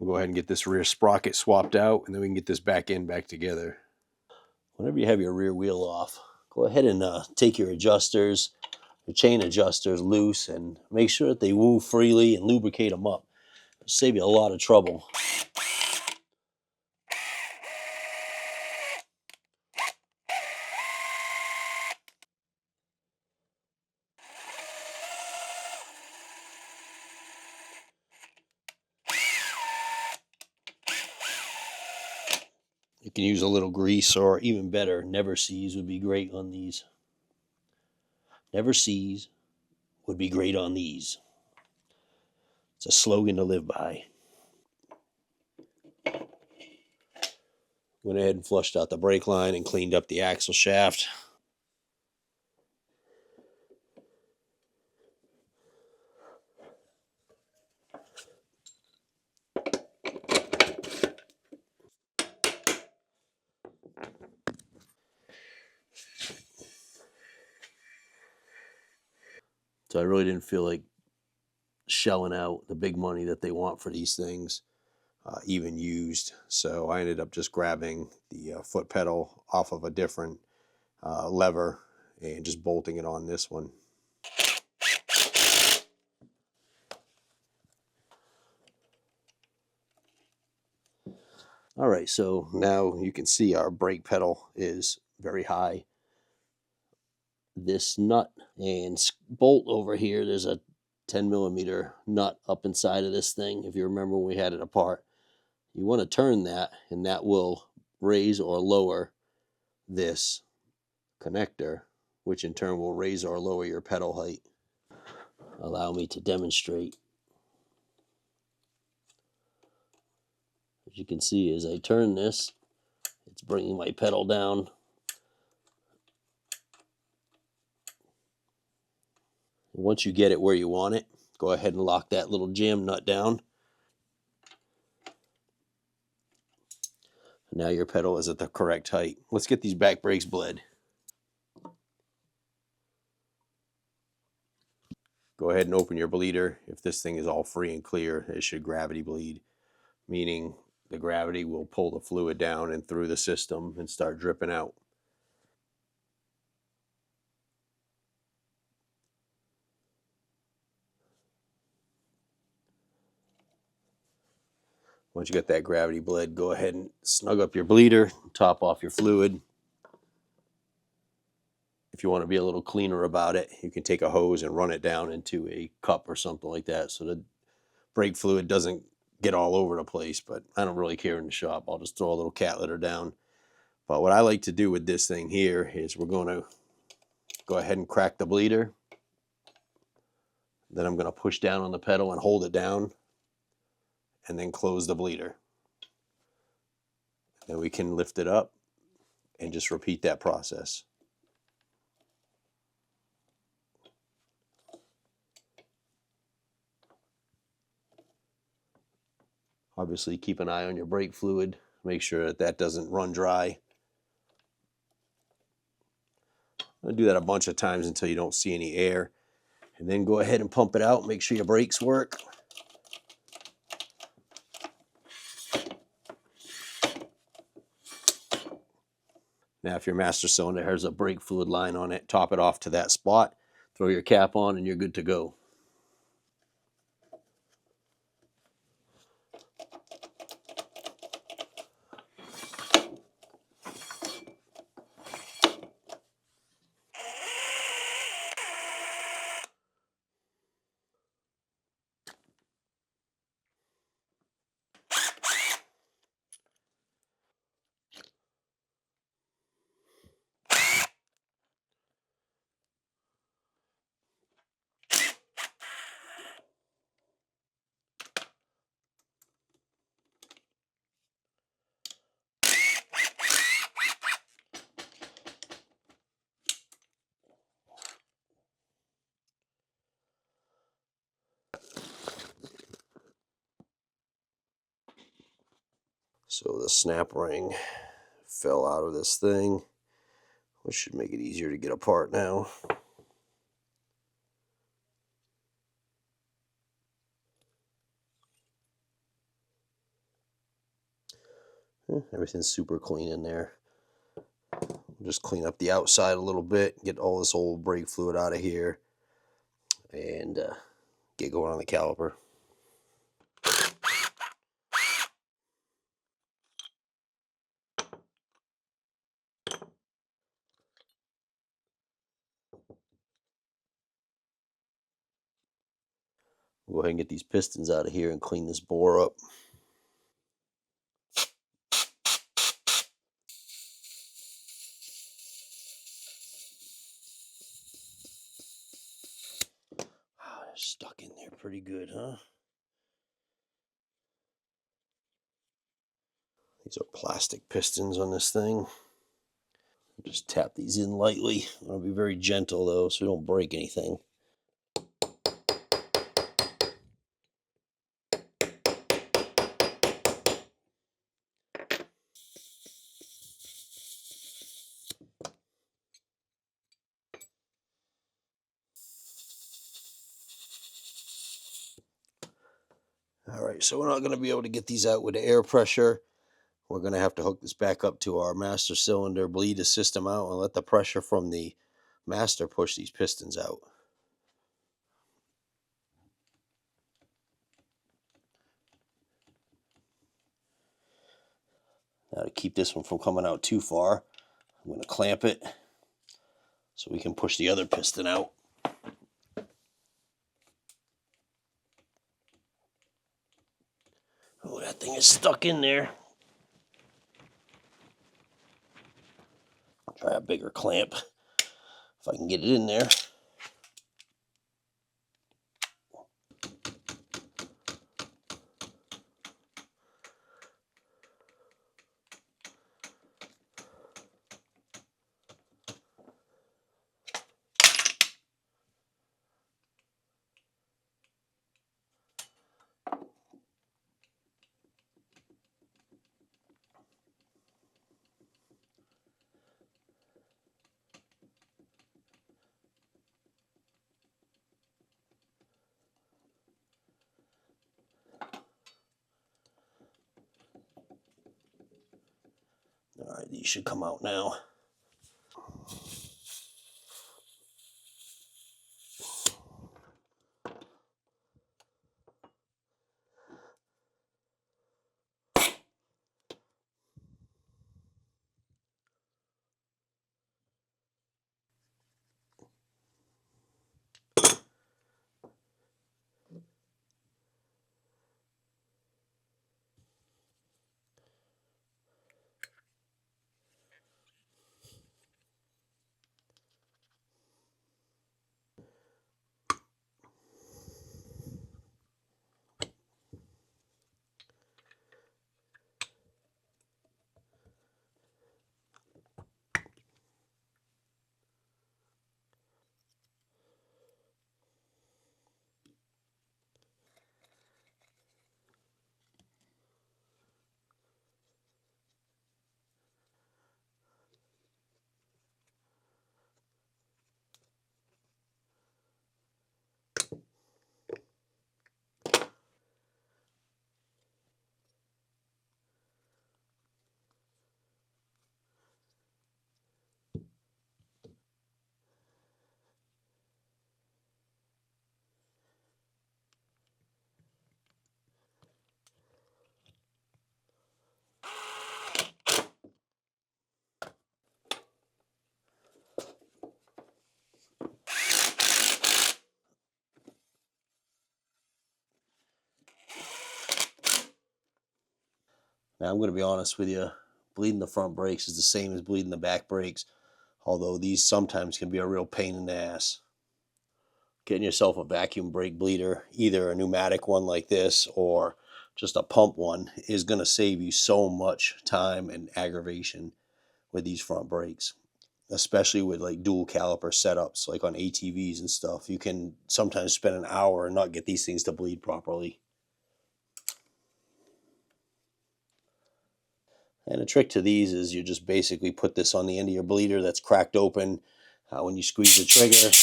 We'll go ahead and get this rear sprocket swapped out, and then we can get this back end back together. Whenever you have your rear wheel off, go ahead and take your adjusters, your chain adjusters loose, and make sure that they move freely and lubricate them up. It'll save you a lot of trouble. You can use a little grease, or even better, Never Seas would be great on these. Never Seas would be great on these. It's a slogan to live by. Went ahead and flushed out the brake line and cleaned up the axle shaft. So I really didn't feel like shelling out the big money that they want for these things, even used. So I ended up just grabbing the foot pedal off of a different lever and just bolting it on this one. All right, so now you can see our brake pedal is very high. This nut and bolt over here, there's a 10mm nut up inside of this thing. If you remember when we had it apart, you want to turn that, and that will raise or lower this connector, which in turn will raise or lower your pedal height. Allow me to demonstrate. As you can see, as I turn this, it's bringing my pedal down. Once you get it where you want it, go ahead and lock that little jam nut down. Now your pedal is at the correct height. Let's get these back brakes bled. Go ahead and open your bleeder. If this thing is all free and clear, it should gravity bleed, meaning the gravity will pull the fluid down and through the system and start dripping out. Once you get that gravity bled, go ahead and snug up your bleeder, top off your fluid. If you want to be a little cleaner about it, you can take a hose and run it down into a cup or something like that so the brake fluid doesn't get all over the place. But I don't really care in the shop. I'll just throw a little cat litter down. But what I like to do with this thing here is we're going to go ahead and crack the bleeder. Then I'm going to push down on the pedal and hold it down, and then close the bleeder. Then we can lift it up and just repeat that process. Obviously, keep an eye on your brake fluid. Make sure that that doesn't run dry. I'm going to do that a bunch of times until you don't see any air. And then go ahead and pump it out. Make sure your brakes work. Now, if your master cylinder has a brake fluid line on it, top it off to that spot. Throw your cap on and you're good to go. So the snap ring fell out of this thing, which should make it easier to get apart now. Everything's super clean in there. Just clean up the outside a little bit, get all this old brake fluid out of here, and get going on the caliper. Go ahead and get these pistons out of here and clean this bore up. Wow, they're stuck in there pretty good, huh? These are plastic pistons on this thing. Just tap these in lightly. I'll be very gentle though, so we don't break anything. All right, so we're not going to be able to get these out with the air pressure. We're going to have to hook this back up to our master cylinder, bleed the system out, and let the pressure from the master push these pistons out. Now to keep this one from coming out too far, I'm going to clamp it so we can push the other piston out. Oh, that thing is stuck in there. I'll try a bigger clamp if I can get it in there. All right, these should come out now. Now, I'm going to be honest with you, bleeding the front brakes is the same as bleeding the back brakes, although these sometimes can be a real pain in the ass. Getting yourself a vacuum brake bleeder, either a pneumatic one like this or just a pump one, is going to save you so much time and aggravation with these front brakes, especially with like dual caliper setups like on ATVs and stuff. You can sometimes spend an hour and not get these things to bleed properly. And a trick to these is you just basically put this on the end of your bleeder that's cracked open. When you squeeze the trigger,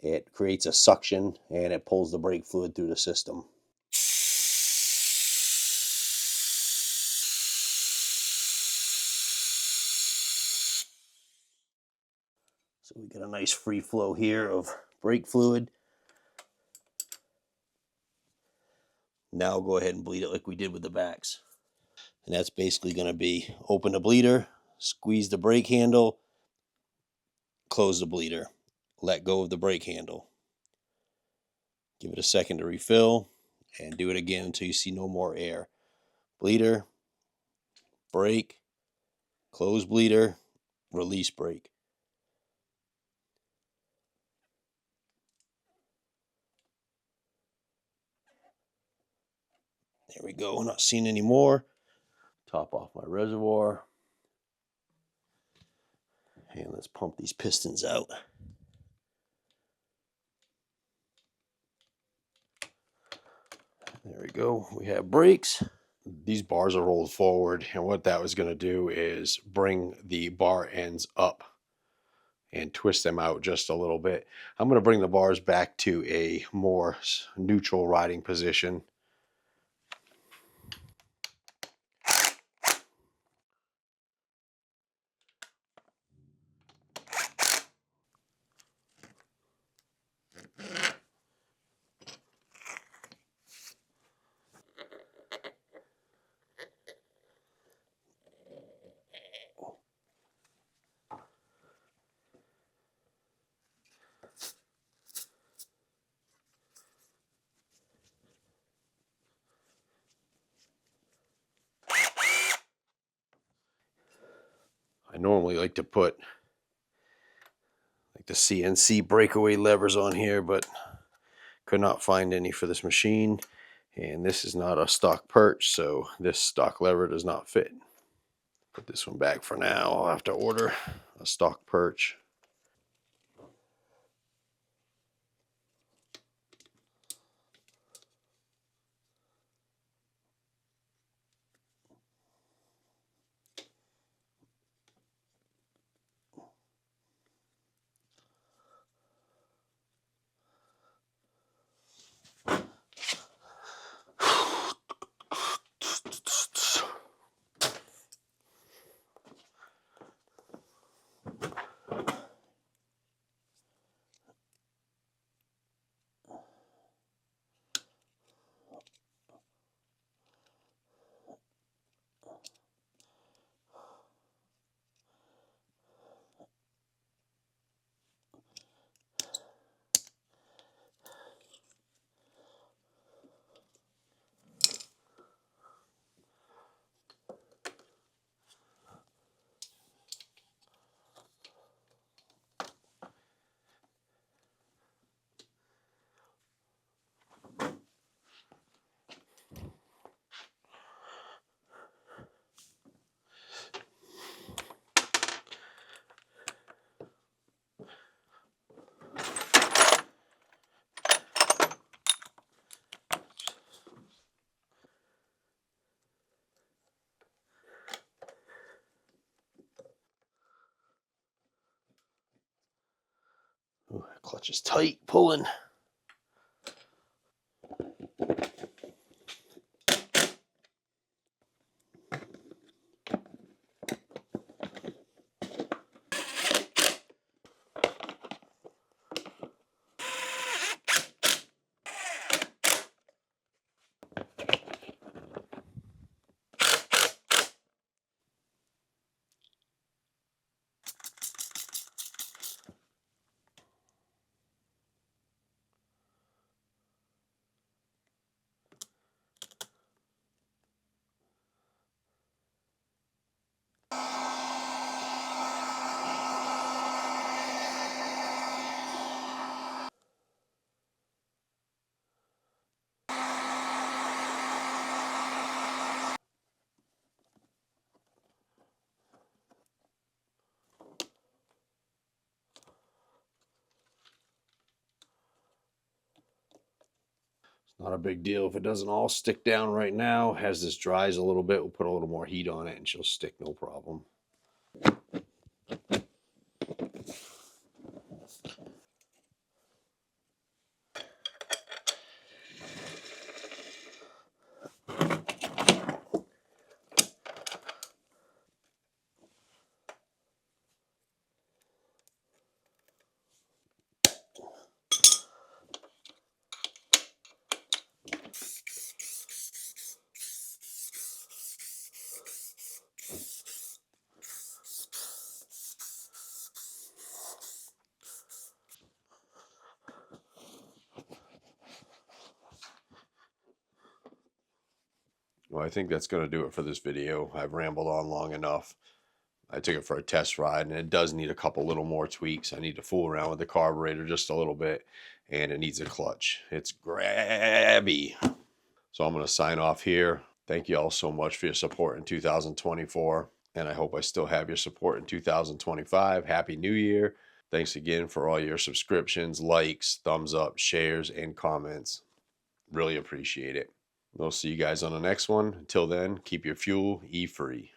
it creates a suction and it pulls the brake fluid through the system. So we get a nice free flow here of brake fluid. Now go ahead and bleed it like we did with the backs. And that's basically going to be open the bleeder, squeeze the brake handle, close the bleeder, let go of the brake handle. Give it a second to refill and do it again until you see no more air. Bleeder, brake, close bleeder, release brake. There we go, not seeing any more. Top off my reservoir. And let's pump these pistons out. There we go, we have brakes. These bars are rolled forward, and what that was going to do is bring the bar ends up and twist them out just a little bit. I'm going to bring the bars back to a more neutral riding position. I normally like to put like the CNC breakaway levers on here, but could not find any for this machine. And this is not a stock perch, so this stock lever does not fit. Put this one back for now. I'll have to order a stock perch. Ooh, clutch is tight, pulling. Not a big deal if it doesn't all stick down right now. As this dries a little bit, we'll put a little more heat on it and she'll stick no problem. Well, I think that's going to do it for this video. I've rambled on long enough. I took it for a test ride, and it does need a couple little more tweaks. I need to fool around with the carburetor just a little bit, and it needs a clutch. It's grabby. So I'm going to sign off here. Thank you all so much for your support in 2024, and I hope I still have your support in 2025. Happy New Year. Thanks again for all your subscriptions, likes, thumbs up, shares, and comments. Really appreciate it. We'll see you guys on the next one. Until then, keep your fuel E-free.